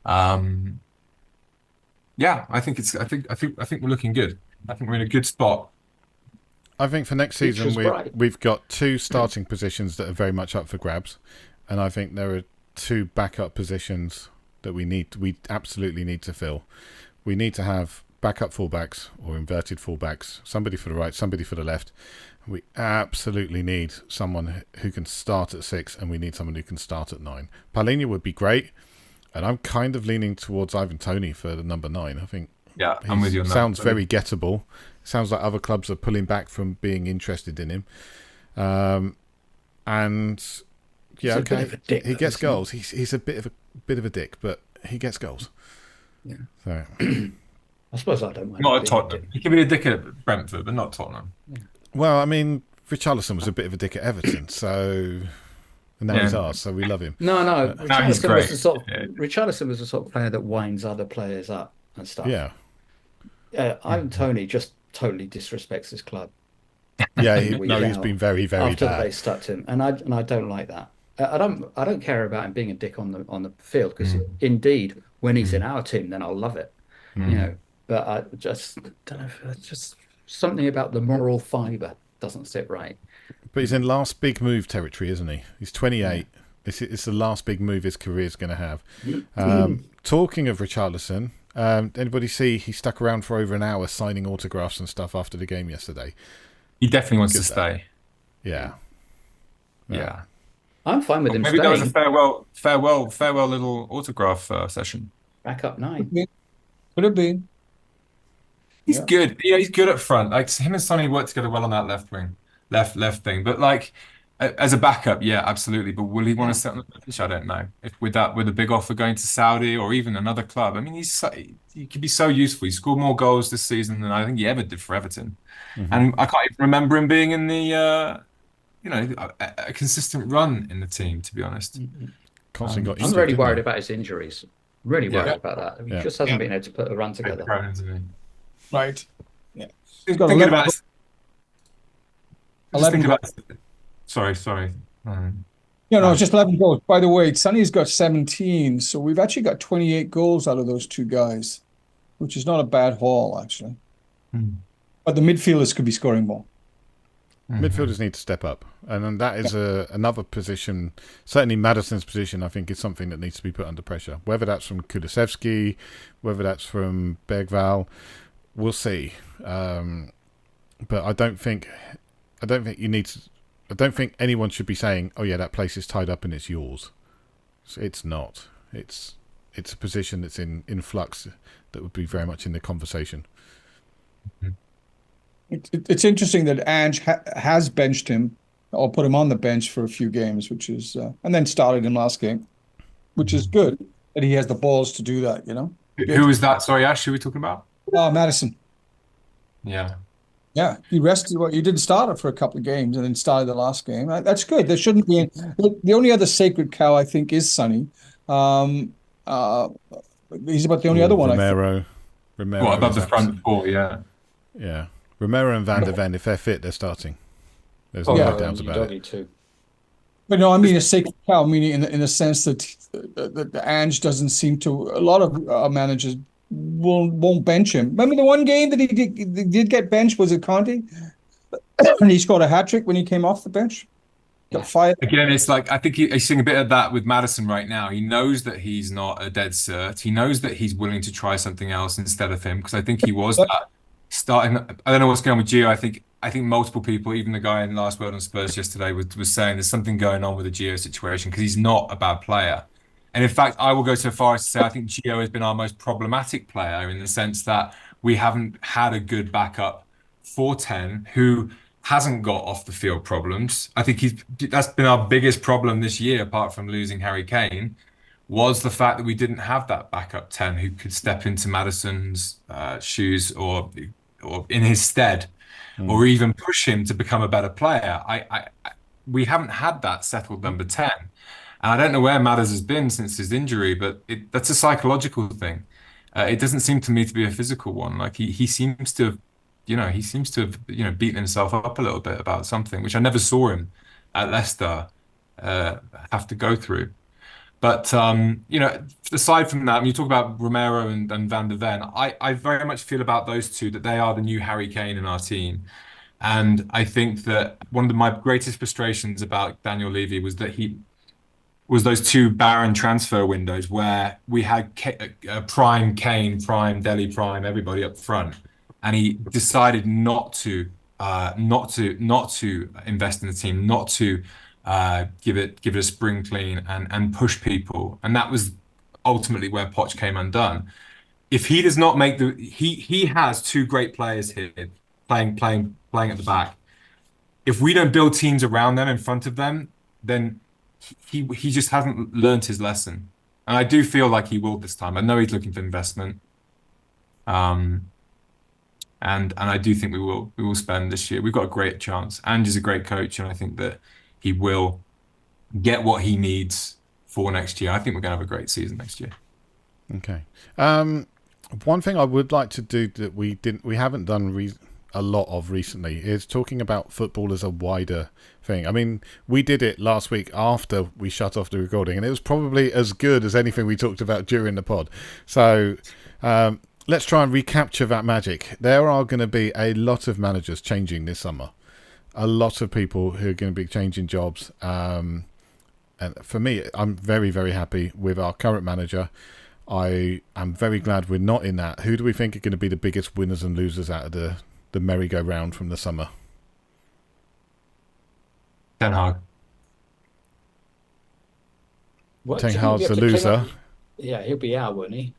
I think we're looking good. I think we're in a good spot. I think for next season we've got 2 starting positions that are very much up for grabs, and I think there are 2 backup positions that we absolutely need to fill. We need to have backup fullbacks or inverted fullbacks, somebody for the right, somebody for the left. We absolutely need someone who can start at 6, and we need someone who can start at 9. Palhinha would be great, and I'm kind of leaning towards Ivan Toney for the number 9. I think I'm with you on that. Sounds very gettable. Sounds like other clubs are pulling back from being interested in him. And yeah, a bit okay. of a dick, He gets isn't he? goals. He's a bit of a dick, but he gets goals. Yeah. So I suppose I don't mind Not him at being a Tottenham. dick. He can be a dick at Brentford, but not Tottenham. well, I mean, Richarlison was a bit of a dick at Everton, so and now he's Yeah. ours, so we love him. No, Now he's Richarlison was great. the sort of Yeah. Richarlison was the sort of player that winds other players up and stuff. Yeah, Ivan Toney just totally disrespects his club yeah. every week He's out been very, very after bad. they stuck to him, and I don't like that. I don't care about him being a dick on the field because indeed when he's in our team, then I'll love it, you know. But I just don't know. It's just something about the moral fibre doesn't sit right. But he's in last big move territory, isn't he? He's 28. It's the last big move his career is going to have. Talking of Richarlison, anybody see he stuck around for over an hour signing autographs and stuff after the game yesterday? He definitely wants to Good stay. Yeah. Yeah. I'm fine with him Maybe that was a staying. farewell little autograph session. Back up 9. Could have been. He's Yeah. good. Yeah, he's good up front. Like him and Sonny work together well on that left wing, left thing. But like as a backup, yeah, absolutely. But will he want to sit on the pitch? I don't know. If with a big offer going to Saudi or even another club, I mean, he could be so useful. He scored more goals this season than I think he ever did for Everton, and I can't even remember him being in the a consistent run in the team. To be honest, Constantly got I'm injured, really didn't worried he? about his injuries. Really worried about that. He Yeah. just hasn't been able to put a run Bit together. prone, isn't he? Right. Yeah. He's got Thinking 11 about goals. just 11 thinking about. Sorry. Yeah, no, it's just 11 goals. By the way, Sonny's got 17, so we've actually got 28 goals out of those two guys, which is not a bad haul, actually. But the midfielders could be scoring more. Midfielders need to step up, and then that is another position. Certainly, Maddison's position, I think, is something that needs to be put under pressure. Whether that's from Kulusevski, whether that's from Bergvall, we'll see. But I don't think you need to. I don't think anyone should be saying, "Oh yeah, that place is tied up and it's yours." It's not. It's a position that's in flux that would be very much in the conversation. It's interesting that Ange has benched him or put him on the bench for a few games, which is and then started him last game, which is good that he has the balls to do that. You know. Who was that? Sorry, Ash, who are we talking about? Maddison. Yeah. Yeah, he rested. Well, you didn't start it for a couple of games and then started the last game. That's good. There shouldn't be. The only other sacred cow I think is Sonny. He's about the only other one. Romero. What above the front four? Yeah. Yeah. Romero and Van der Ven, if they're fit, they're starting. There's no Yeah. doubts about it. Too. But no, I mean a sacred cow, meaning in the sense that the Ange doesn't seem to. A lot of managers won't bench him. Remember the one game that he did get benched, was it Conte? And he scored a hat trick when he came off the bench. Got fired. Again, it's like I think he's seeing a bit of that with Maddison right now. He knows that he's not a dead cert. He knows that he's willing to try something else instead of him, because I think he was that starting. I don't know what's going on with Gio. I think multiple people, even the guy in Last Word on Spurs yesterday, was saying there's something going on with the Gio situation because he's not a bad player. And in fact, I will go so far as to say I think Gio has been our most problematic player in the sense that we haven't had a good backup for 10 who hasn't got off the field problems. I think that's been our biggest problem this year, apart from losing Harry Kane, was the fact that we didn't have that backup 10 who could step into Maddison's shoes or in his stead, or even push him to become a better player. We haven't had that settled number 10. And I don't know where Madders has been since his injury, but that's a psychological thing. It doesn't seem to me to be a physical one. Like he seems to have, beaten himself up a little bit about something, which I never saw him at Leicester have to go through. But aside from that, when you talk about Romero and Van der Ven, I very much feel about those two that they are the new Harry Kane in our team. And I think that one of my greatest frustrations about Daniel Levy was those two barren transfer windows where we had prime Kane, prime Dele, prime everybody up front, and he decided not to invest in the team, not to give it a spring clean and push people, and that was ultimately where Poch came undone. If he does not make he has two great players here playing at the back. If we don't build teams around them in front of them, then he just hasn't learnt his lesson. And I do feel like he will this time. I know he's looking for investment. Um, and I do think we will spend this year. We've got a great chance. Ange's a great coach, and I think that he will get what he needs for next year. I think we're going to have a great season next year. Okay. One thing I would like to do that we haven't done a lot of recently is talking about football as a wider thing. I mean, we did it last week after we shut off the recording, and it was probably as good as anything we talked about during the pod. So let's try and recapture that magic. There are going to be a lot of managers changing this summer. A lot of people who are going to be changing jobs. And for me, I'm very, very happy with our current manager. I am very glad we're not in that. Who do we think are going to be the biggest winners and losers out of the merry-go-round from the summer? Ten Hag. What, Ten do you think Hag's we the have to clean loser. up? Yeah, he'll be out, won't he?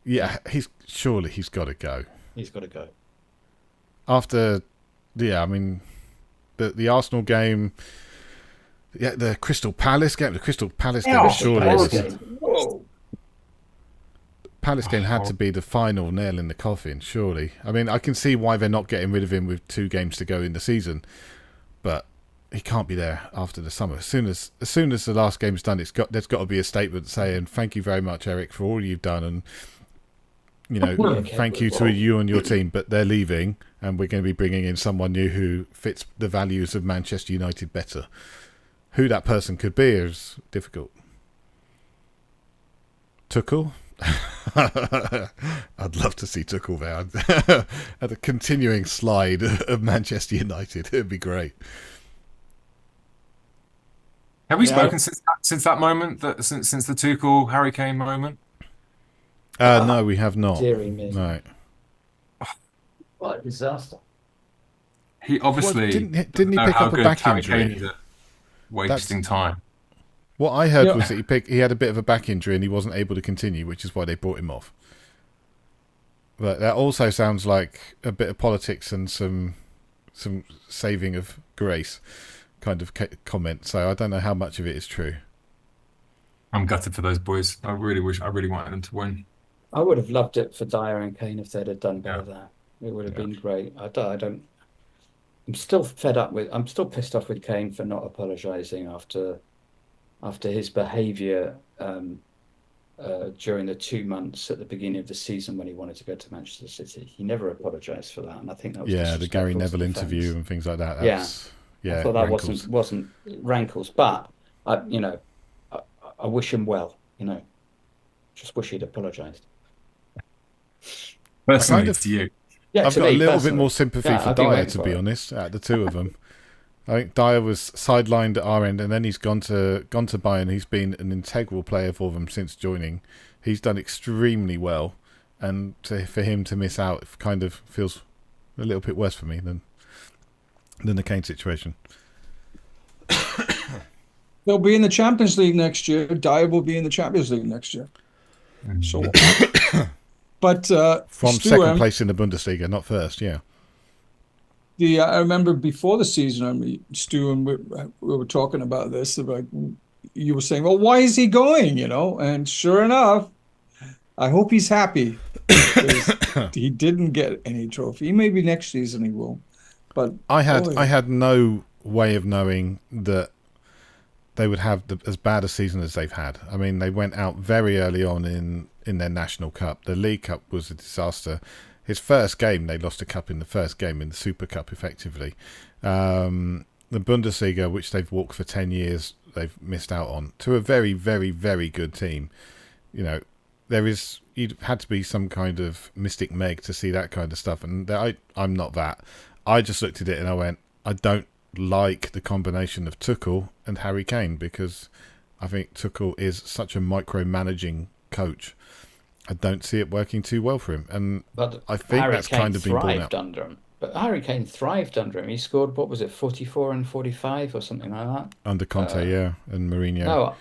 Yeah, he's got to go. He's got to go. After, yeah, I mean, the Arsenal game, yeah, the Crystal Palace game surely Palace was. game. Whoa. Palace game had to be the final nail in the coffin, surely. I mean, I can see why they're not getting rid of him with 2 games to go in the season, but he can't be there after the summer. As soon as the last game's done, there's got to be a statement saying thank you very much, Eric, for all you've done, and thank you to you and your team. But they're leaving, and we're going to be bringing in someone new who fits the values of Manchester United better. Who that person could be is difficult. Tuchel? I'd love to see Tuchel there. At a continuing slide of Manchester United. It'd be great. Have we spoken since that moment, since the Tuchel Harry Kane moment? No, we have not. Deary me. No. What a disaster. He obviously didn't he know pick how up a good back Harry injury? Kane is at wasting time. What I heard was that he had a bit of a back injury and he wasn't able to continue, which is why they brought him off. But that also sounds like a bit of politics and some saving of grace kind of comment. So I don't know how much of it is true. I'm gutted for those boys. I really wanted them to win. I would have loved it for Dyer and Kane if they'd have done better there. It would have been great. I don't. I'm still fed up with. I'm still pissed off with Kane for not apologising after his behaviour during the 2 months at the beginning of the season when he wanted to go to Manchester City. He never apologised for that, and I think that was the Gary disrespectful Neville to the interview fans. and things like that. I thought that rankles. wasn't rankles, but I wish him well. Just wish he'd apologised. Personally, to you. Yeah, I've to got a me, little bit personally. more sympathy Yeah, for I've been Dyer, waiting to for be it. honest, out of the two of them. I think Dyer was sidelined at our end, and then he's gone to Bayern. He's been an integral player for them since joining. He's done extremely well, and for him to miss out kind of feels a little bit worse for me than the Kane situation. They'll be in the Champions League next year. Dyer will be in the Champions League next year. So, but From Stu, second place in the Bundesliga, not first, yeah. I remember before the season, I mean, Stu and we were talking about this. Like you were saying, well, why is he going? And sure enough, I hope he's happy. He didn't get any trophy. Maybe next season he will. But I had no way of knowing that they would have as bad a season as they've had. I mean, they went out very early on in their National Cup. The League Cup was a disaster. His first game, they lost a cup in the first game in the Super Cup, effectively. The Bundesliga, which they've walked for 10 years, they've missed out on to a very, very, very good team. You'd had to be some kind of Mystic Meg to see that kind of stuff, and I'm not that. I just looked at it and I went, I don't like the combination of Tuchel and Harry Kane, because I think Tuchel is such a micromanaging coach. I don't see it working too well for him, and But I think Harry that's Kane kind of been borne out. thrived under him. But Harry Kane thrived under him. He scored, what was it, 44 and 45 or something like that? Under Conte, and Mourinho.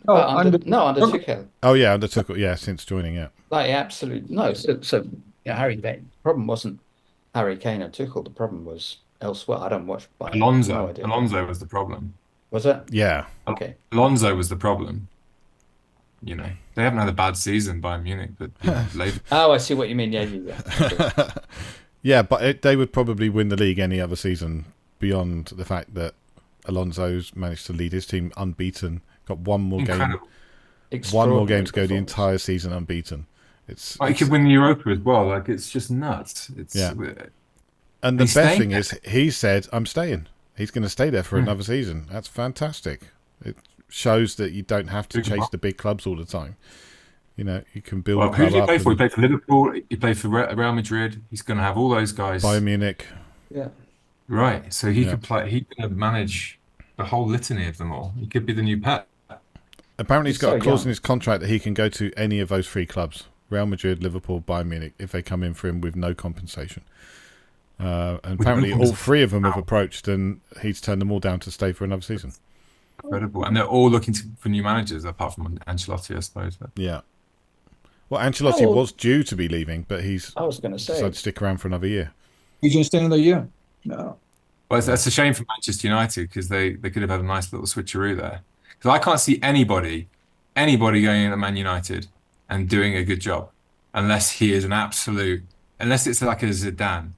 No, under Tuchel. Oh yeah, under Tuchel, yeah, since joining, yeah. Like absolutely no. So Harry Kane. The problem wasn't Harry Kane and Tuchel. The problem was elsewhere. I don't watch Bayern. Alonso. No idea. Alonso was the problem. Was it? Yeah. Okay. Alonso was the problem. You know, they haven't had a bad season, Bayern Munich, but you know, Oh, I see what you mean. Yeah, yeah, yeah. Okay. Yeah, but they would probably win the league any other season beyond the fact that Alonso's managed to lead his team unbeaten. Got one more game Extraordinary to go the performance. entire season unbeaten. he could win the Europa as well. Like it's just nuts. Yeah. And the he's best staying thing is, he said, "I'm staying." He's going to stay there for Hmm. another season. That's fantastic. It shows that you don't have to chase the big clubs all the time. You know, you can build Well, a who club did he up. play for? He And played for Liverpool. He played for Real Madrid. He's going to have all those guys. Bayern Munich. Yeah. Right. So he Yeah. could play. He could manage the whole litany of them all. He could be the new Pep. Apparently, he's He's got so a clause young. in his contract that he can go to any of those three clubs: Real Madrid, Liverpool, Bayern Munich, if they come in for him with no compensation. And apparently, all three of them have approached, and he's turned them all down to stay for another season. Incredible. And they're all looking for new managers, apart from Ancelotti, I suppose. But Yeah. Well, Ancelotti was due to be leaving, but he's I was going to say. decided to stick around for another year. He's going to stay another year. No. well, it's a shame for Manchester United because they could have had a nice little switcheroo there. Because I can't see anybody going into Man United and doing a good job unless he is unless it's like a Zidane.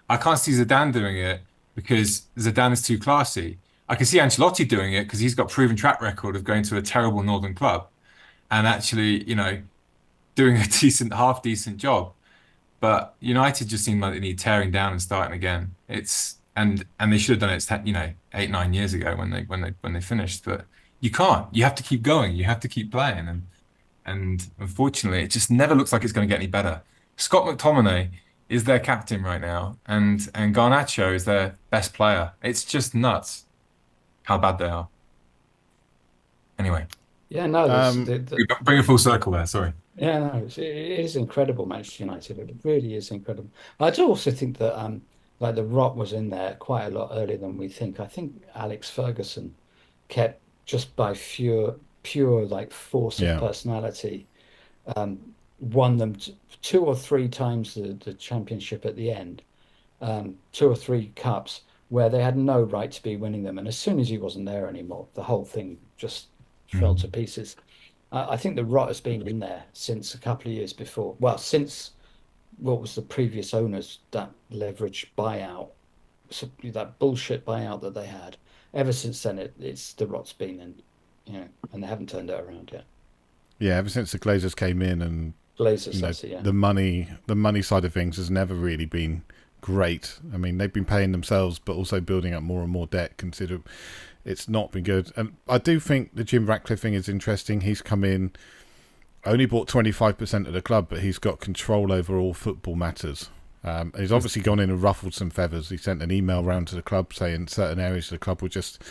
I can't see Zidane doing it because Zidane is too classy. I can see Ancelotti doing it because he's got proven track record of going to a terrible northern club and actually, you know, doing a half decent job. But United just seem like they need tearing down and starting again. And they should have done it, you know, 8-9 years ago when they finished. But you can't. You have to keep going. You have to keep playing. And unfortunately, it just never looks like it's going to get any better. Scott McTominay is their captain right now, and Garnacho is their best player. It's just nuts how bad they are. Anyway, Yeah, no, bring it full circle there. Sorry. yeah, no, it is incredible, Manchester United. It really is incredible. I do also think that like the rot was in there quite a lot earlier than we think. I think Alex Ferguson kept just by pure like force Yeah. of personality, won them two or three times the championship at the end, two or three cups where they had no right to be winning them. And as soon as he wasn't there anymore, the whole thing just fell to pieces. I think the rot has been in there since a couple of years before. Well, since what was the previous owners, that leverage buyout, so that bullshit buyout that they had. Ever since then, it's the rot's been in, you know, and they haven't turned it around yet. Yeah, ever since the Glazers came in, and Glazers, you know, that's it, yeah. the money side of things has never really been great. I mean, they've been paying themselves, but also building up more and more debt. Consider it's not been good. And I do think the Jim Ratcliffe thing is interesting. He's come in, only bought 25% of the club, but he's got control over all football matters. He's obviously gone in and ruffled some feathers. He sent an email round to the club saying certain areas of the club were just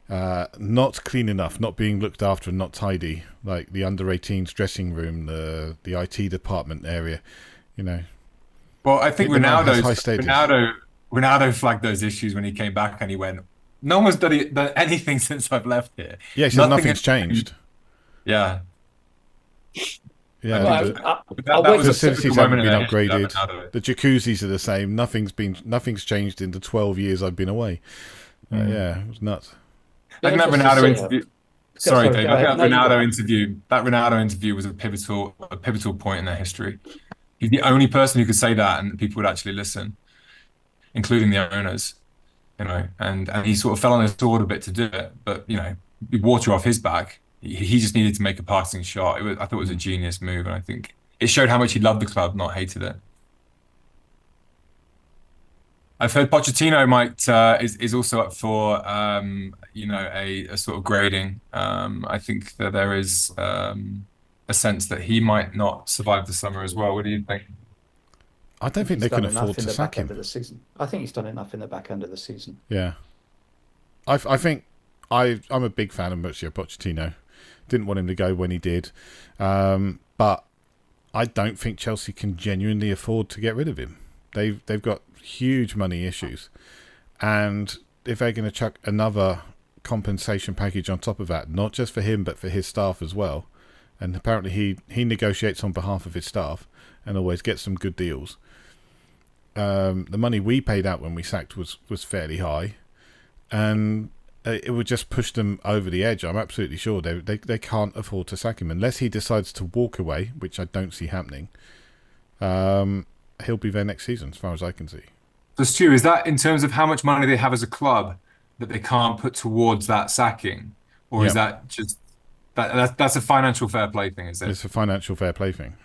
not clean enough, not being looked after, and not tidy, like the under-18s dressing room, the IT department area. You know. Well, I think the man has Ronaldo, high status. Ronaldo flagged those issues when he came back and he went, "No one's done anything since I've left here." Yeah, so nothing's changed. Yeah. Yeah, Well, That wait was the a typical facilities haven't moment been in their history, upgraded. The jacuzzis are the same. Nothing's changed in the 12 years I've been away. Yeah, it was nuts. I think that Interesting Ronaldo to see interview. Sorry, Sorry, Dave. go I think ahead. that No, you go. Ronaldo interview was a pivotal point in their history. He's the only person who could say that, and people would actually listen, including the owners. You know, and he sort of fell on his sword a bit to do it, but you know, water off his back. He just needed to make a passing shot. I thought it was a genius move, and I think it showed how much he loved the club, not hated it. I've heard Pochettino is also up for you know, a sort of grading. I think that there is a sense that he might not survive the summer as well. What do you think? I don't think they can afford to sack him. The season. I think he's done enough in the back end of the season. Yeah, I think I'm a big fan of Mauricio Pochettino. Didn't want him to go when he did, but I don't think Chelsea can genuinely afford to get rid of him. They've got huge money issues, and if they're going to chuck another compensation package on top of that, not just for him but for his staff as well, and apparently he negotiates on behalf of his staff and always gets some good deals. The money we paid out when we sacked was fairly high, and it would just push them over the edge. I'm absolutely sure they can't afford to sack him unless he decides to walk away, which I don't see happening. He'll be there next season, as far as I can see. So Stu, is that in terms of how much money they have as a club that they can't put towards that sacking, or is Yeah. that just that's a financial fair play thing? Is it? It's a financial fair play thing.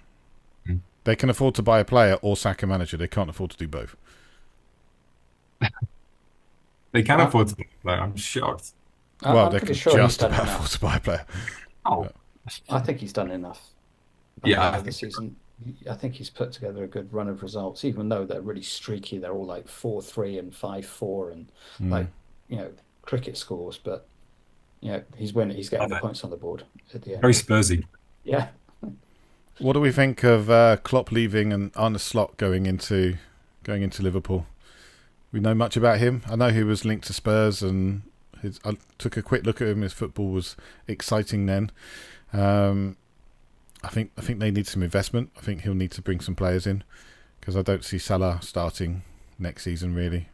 Mm. They can afford to buy a player or sack a manager. They can't afford to do both. They can afford to play. I'm shocked. Well, I'm they pretty can sure he's just done about enough. afford to buy a player. Oh, I think he's done enough. Yeah, I By the end of the think so. season, I think he's put together a good run of results, even though they're really streaky. They're all like 4-3 and 5-4 and like, cricket scores. But, he's winning. He's getting Love the it. points on the board at the end. Very Spursy. Yeah. What do we think of Klopp leaving and Arne Slot going into Liverpool? We know much about him. I know he was linked to Spurs, and I took a quick look at him. His football was exciting then. I think they need some investment. I think he'll need to bring some players in because I don't see Salah starting next season really.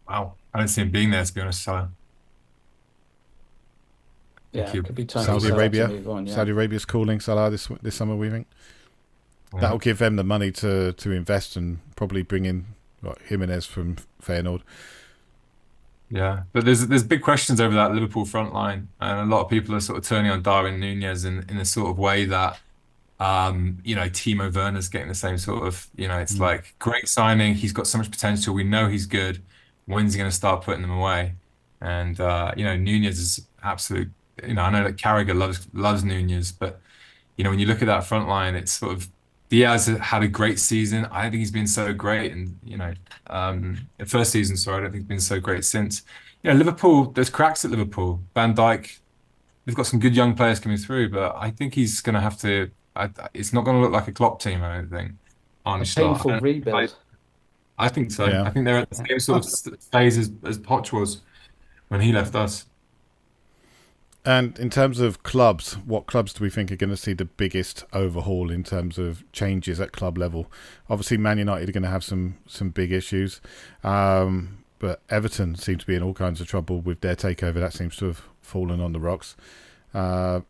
Wow, I don't see him being there, to be honest. So Yeah, Thank you. it could be time Saudi for Salah Arabia, to move on. Yeah. Saudi Arabia's calling Salah this summer. We think that'll give them the money to invest and probably bring in Jimenez from Feyenoord. Yeah, but there's big questions over that Liverpool front line, and a lot of people are sort of turning on Darwin Nunez in a sort of way that, Timo Werner's getting the same sort of, it's like great signing. He's got so much potential. We know he's good. When's he going to start putting them away? And Nunez is absolute. I know that Carragher loves Nunez, but when you look at that front line, it's sort of Diaz had a great season. I don't think he's been so great, and the first season, sorry, I don't think he's been so great since. Liverpool, there's cracks at Liverpool. Van Dijk, they've got some good young players coming through, but I think he's going to have to. It's not going to look like a Klopp team, I don't think. A painful rebuild. I think so. Yeah. I think they're at the same sort of phase as Poch was when he left us. And in terms of clubs, what clubs do we think are going to see the biggest overhaul in terms of changes at club level? Obviously, Man United are going to have some big issues, but Everton seem to be in all kinds of trouble with their takeover. That seems to have fallen on the rocks.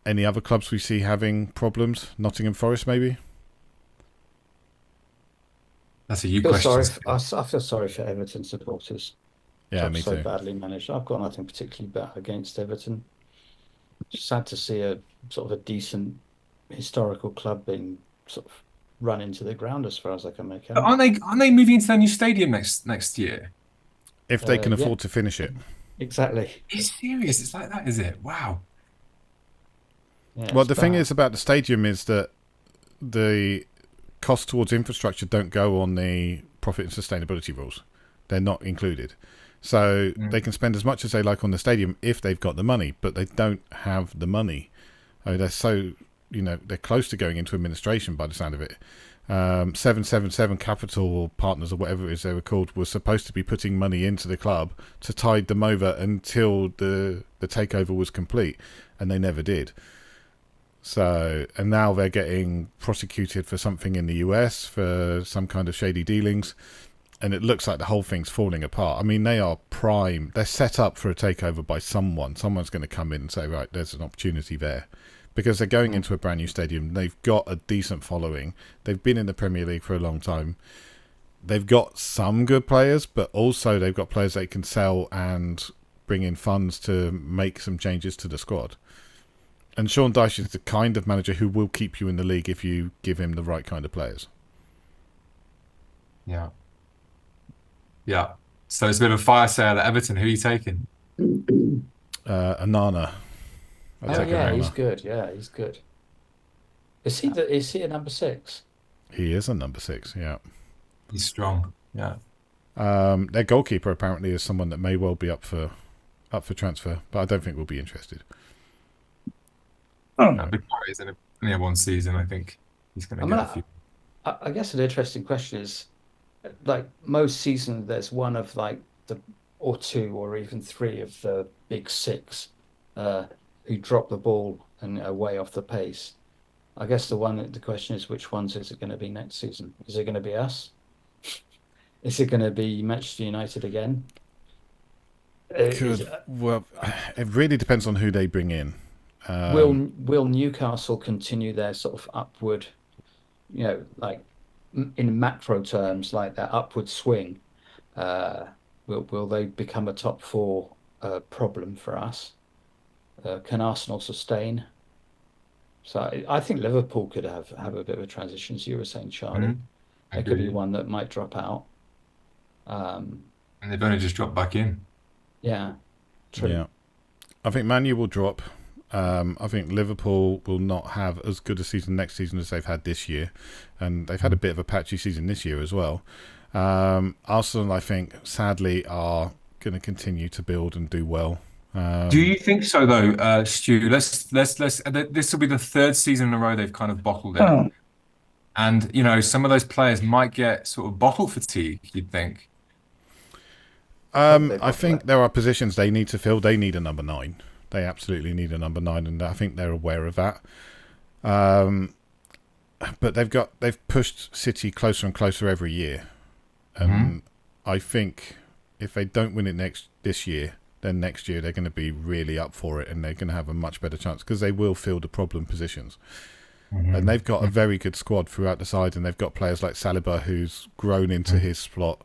Any other clubs we see having problems? Nottingham Forest, maybe? That's a you I question. feel sorry for Everton supporters. Yeah, Club's me so too. badly managed. I've got nothing particularly bad against Everton. It's sad to see a sort of a decent historical club being sort of run into the ground as far as I can make But out. aren't they moving into their new stadium next year? If they can Yeah. afford to finish it. Exactly. It's serious. It's like that, is it? Wow. Yeah, Well, it's the thing bad. is about the stadium is that the costs towards infrastructure don't go on the profit and sustainability rules. They're not included. So they can spend as much as they like on the stadium if they've got the money, but they don't have the money. They're so, they're close to going into administration by the sound of it. 777 Capital Partners or whatever it is they were called was supposed to be putting money into the club to tide them over until the takeover was complete, and they never did. So, and now they're getting prosecuted for something in the US for some kind of shady dealings, and it looks like the whole thing's falling apart. I mean, they are prime. They're set up for a takeover by someone. Someone's going to come in and say, right, there's an opportunity there. Because they're going into a brand new stadium. They've got a decent following. They've been in the Premier League for a long time. They've got some good players, but also they've got players they can sell and bring in funds to make some changes to the squad. And Sean Dyche is the kind of manager who will keep you in the league if you give him the right kind of players. Yeah. Yeah. So it's a bit of a fire sale at Everton. Who are you taking? Anana. Oh yeah, he's good. Yeah, he's good. Is he a number 6? He is a number 6, yeah. He's strong. Yeah. Their goalkeeper apparently is someone that may well be up for transfer, but I don't think we'll be interested. Big is in only one season. I think he's going to get a few. I guess an interesting question is, like most seasons, there's one of like or 2 or even 3 of the big 6 who drop the ball and are way off the pace. I guess the question is, which ones is it going to be next season? Is it going to be us? Is it going to be Manchester United again? Is, Well, it really depends on who they bring in. will Newcastle continue their sort of upward, like in macro terms, like that upward swing? Uh, will they become a top four problem for us? Can Arsenal sustain? So I think Liverpool could have a bit of a transition, as you were saying, Charlie. Mhm. There could be Agreed. one that might drop out. Um, And they've only just dropped back in. yeah, true. Yeah, I think Man U will drop. I think Liverpool will not have as good a season next season as they've had this year, and they've had a bit of a patchy season this year as well. Arsenal, I think, sadly, are going to continue to build and do well. Do you think so though, Stu? This will be the third season in a row they've kind of bottled it. Oh, And some of those players might get sort of bottle fatigue, you'd think. Hope they I bottle think it. there are positions they need to fill. They need a number 9. They absolutely need a number 9, and I think they're aware of that. Um, but they've pushed City closer and closer every year, Hmm. and I think if they don't win it this year, then next year they're going to be really up for it, and they're going to have a much better chance because they will fill the problem positions. And they've got a very good squad throughout the side, and they've got players like Saliba who's grown into his slot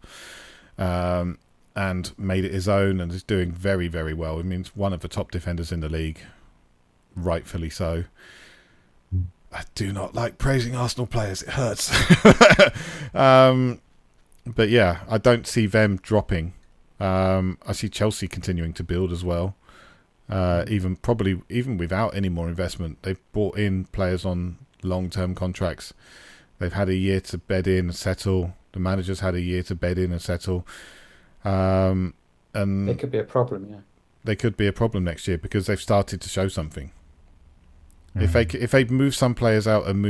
and made it his own, and is doing very, very well. I mean, it's one of the top defenders in the league, rightfully so. I do not like praising Arsenal players; it hurts. But yeah, I don't see them dropping. I see Chelsea continuing to build as well. Even without any more investment, they've brought in players on long-term contracts. They've had a year to bed in and settle. The manager's had a year to bed in and settle. And They could be a problem, yeah. they could be a problem next year because they've started to show something. If they move some players out and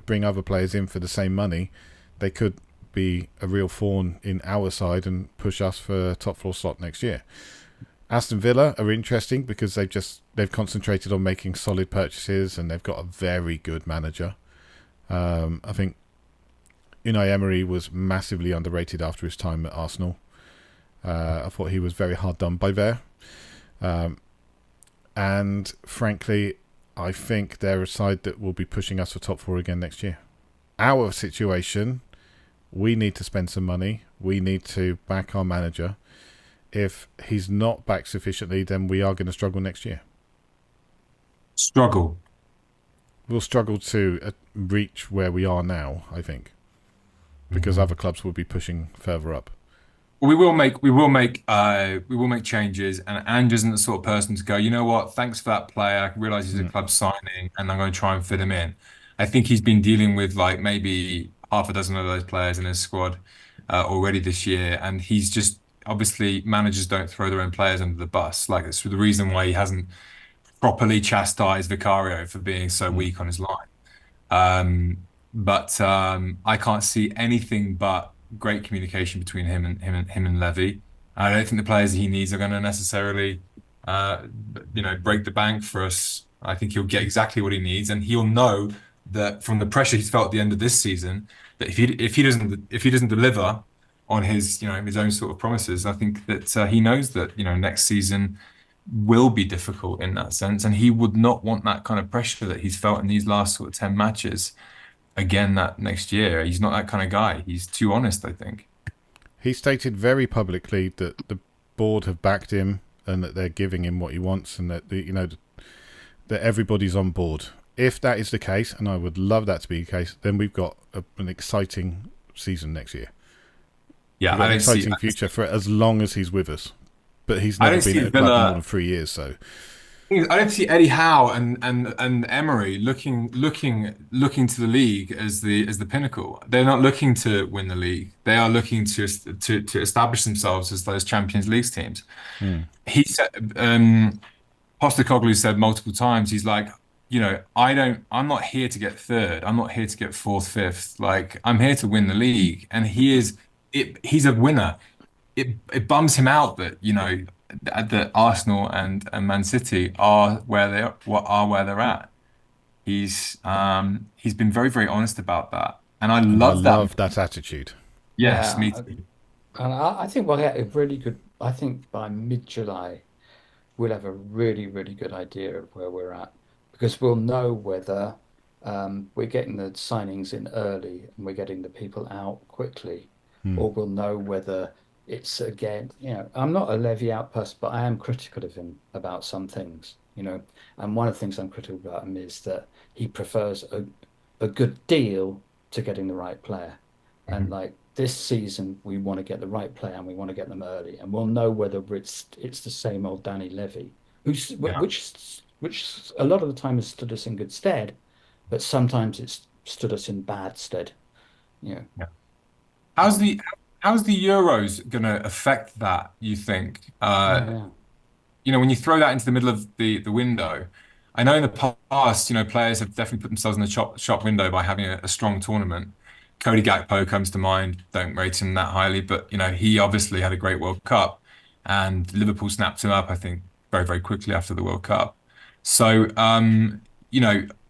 bring other players in for the same money, they could be a real thorn in our side and push us for a top 4 slot next year. Aston Villa are interesting because they've concentrated on making solid purchases, and they've got a very good manager. I think Unai Emery was massively underrated after his time at Arsenal. I thought he was very hard done by there. And frankly, I think they're a side that will be pushing us for top 4 again next year. Our situation, we need to spend some money. We need to back our manager. If he's not back sufficiently, then we are going to struggle next year. Struggle. We'll struggle to reach where we are now, I think, because other clubs will be pushing further up. We will make changes, and Ange isn't the sort of person to go, you know what, thanks for that player. I realise he's a club signing, and I'm going to try and fit him in. I think he's been dealing with like maybe half a dozen of those players in his squad already this year, and he's just obviously managers don't throw their own players under the bus. Like it's the reason why he hasn't properly chastised Vicario for being so weak on his line. But I can't see anything but great communication between him and Levy. I don't think the players he needs are going to necessarily, break the bank for us. I think he'll get exactly what he needs, and he'll know that from the pressure he's felt at the end of this season, that if he doesn't deliver on his own sort of promises, I think that he knows that next season will be difficult in that sense, and he would not want that kind of pressure that he's felt in these last sort of 10 matches again that next year. He's not that kind of guy. He's too honest, I think. He stated very publicly that the board have backed him and that they're giving him what he wants, and that that everybody's on board. If that is the case, and I would love that to be the case, then we've got an exciting season next year. Yeah, We've got I an don't see. exciting future for as long as he's with us. But he's I never don't been see at a club more Villa. than 3 years, so I don't see Eddie Howe and Emery looking to the league as the pinnacle. They're not looking to win the league. They are looking to establish themselves as those Champions League teams. He said, Postecoglou said multiple times, he's like, I'm not here to get third. I'm not here to get fourth, fifth. Like, I'm here to win the league. And he's a winner. It bums him out that Arsenal and Man City are where they're at. He's been very, very honest about that. And I and I love that. love that attitude. Yes, Yeah, me too. and I think we'll get a really good I think by mid-July we'll have a really, really good idea of where we're at because we'll know whether we're getting the signings in early and we're getting the people out quickly, or we'll know whether it's again, I'm not a Levy out person, but I am critical of him about some things, and one of the things I'm critical about him is that he prefers a good deal to getting the right player. And like this season, we want to get the right player and we want to get them early, and we'll know whether it's the same old Danny Levy, Yeah. which a lot of the time has stood us in good stead, but sometimes it's stood us in bad stead. Yeah. Yeah. How's the how's the Euros gonna affect that, you think? Oh yeah. When you throw that into the middle of the window, I know in the past, players have definitely put themselves in the shop window by having a strong tournament. Cody Gakpo comes to mind. Don't rate him that highly, but he obviously had a great World Cup, and Liverpool snapped him up, I think, very, very quickly after the World Cup. So,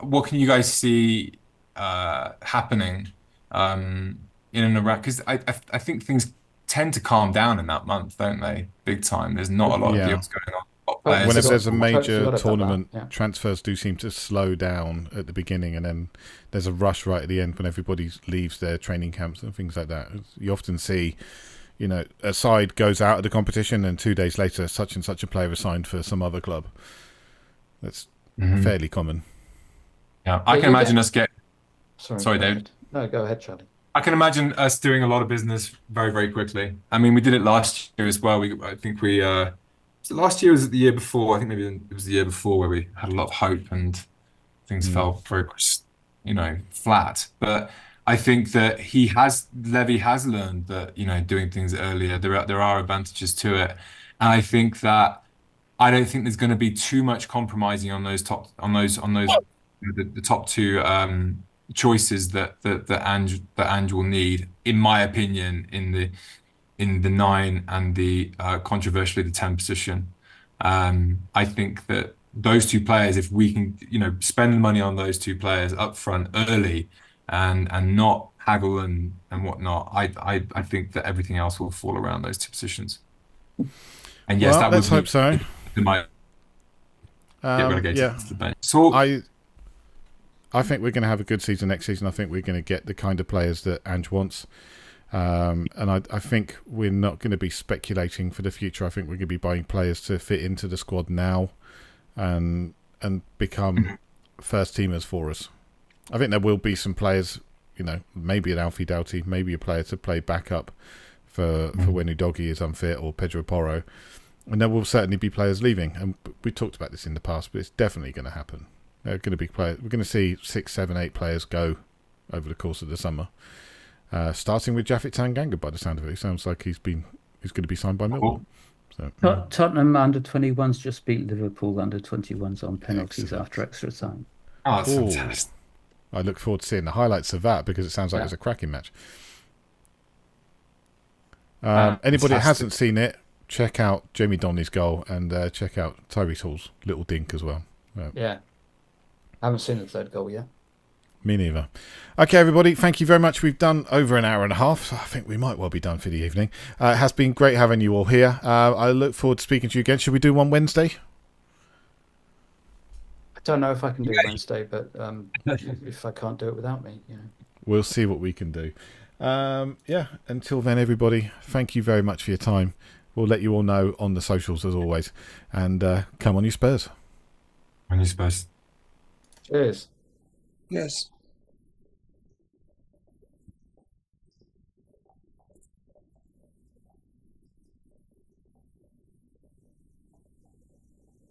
what can you guys see happening in and around? Because I think things tend to calm down in that month, don't they? Big time. There's not a lot of Yeah. deals going on. A lot of Well, players Whenever got- there's a Totally major forgot about tournament, that, yeah. transfers do seem to slow down at the beginning, and then there's a rush right at the end when everybody leaves their training camps and things like that. You often see, a side goes out of the competition, and 2 days later, such and such a player is signed for some other club. That's Mhm. fairly common. Yeah, I Yeah, can you imagine get- us get. Sorry, go David. ahead. No, go ahead, Charlie. I can imagine us doing a lot of business very, very quickly. I mean, we did it last year as well. I think was it last year or was it the year before? I think maybe it was the year before where we had a lot of hope and things fell very, flat. But I think that Levy has learned that, doing things earlier, there are advantages to it. And I think that I don't think there's going to be too much compromising on the top two choices that Ange will need, in my opinion, in the 9 and the controversially the 10 position. I think that those two players, if we can, spend the money on those two players up front early and not haggle and whatnot, I think that everything else will fall around those two positions. And yes, Well, that let's would hope so. they might get relegated Yeah, to the bench. So I think we're going to have a good season next season. I think we're going to get the kind of players that Ange wants. And I think we're not going to be speculating for the future. I think we're going to be buying players to fit into the squad now and become first teamers for us. I think there will be some players, maybe an Alfie Doughty, maybe a player to play backup for when Udogie is unfit, or Pedro Porro. And there will certainly be players leaving. And we talked about this in the past, but it's definitely going to happen. There are going to be players. We're going to see 6, 7, 8 players go over the course of the summer. Starting with Japhet Tanganga, by the sound of it. It sounds like he's going to be signed by Millwall. So, Tottenham under-21s just beat Liverpool under-21s on penalties Excellent. after extra time. oh, that's Ooh. fantastic. I look forward to seeing the highlights of that, because it sounds like Yeah. it's a cracking match. Anybody that hasn't seen it, check out Jamie Donnelly's goal, and check out Tyrese Hall's little dink as well. Yeah. I haven't seen the third goal yet. Me neither. Okay, everybody, thank you very much. We've done over an hour and a half, so I think we might well be done for the evening. It has been great having you all here. I look forward to speaking to you again. Should we do one Wednesday? I don't know if I can do Wednesday, but if I can't do it without me, We'll see what we can do. Until then, everybody, thank you very much for your time. We'll let you all know on the socials as always. And come on, you Spurs. When you're supposed Cheers. Yes.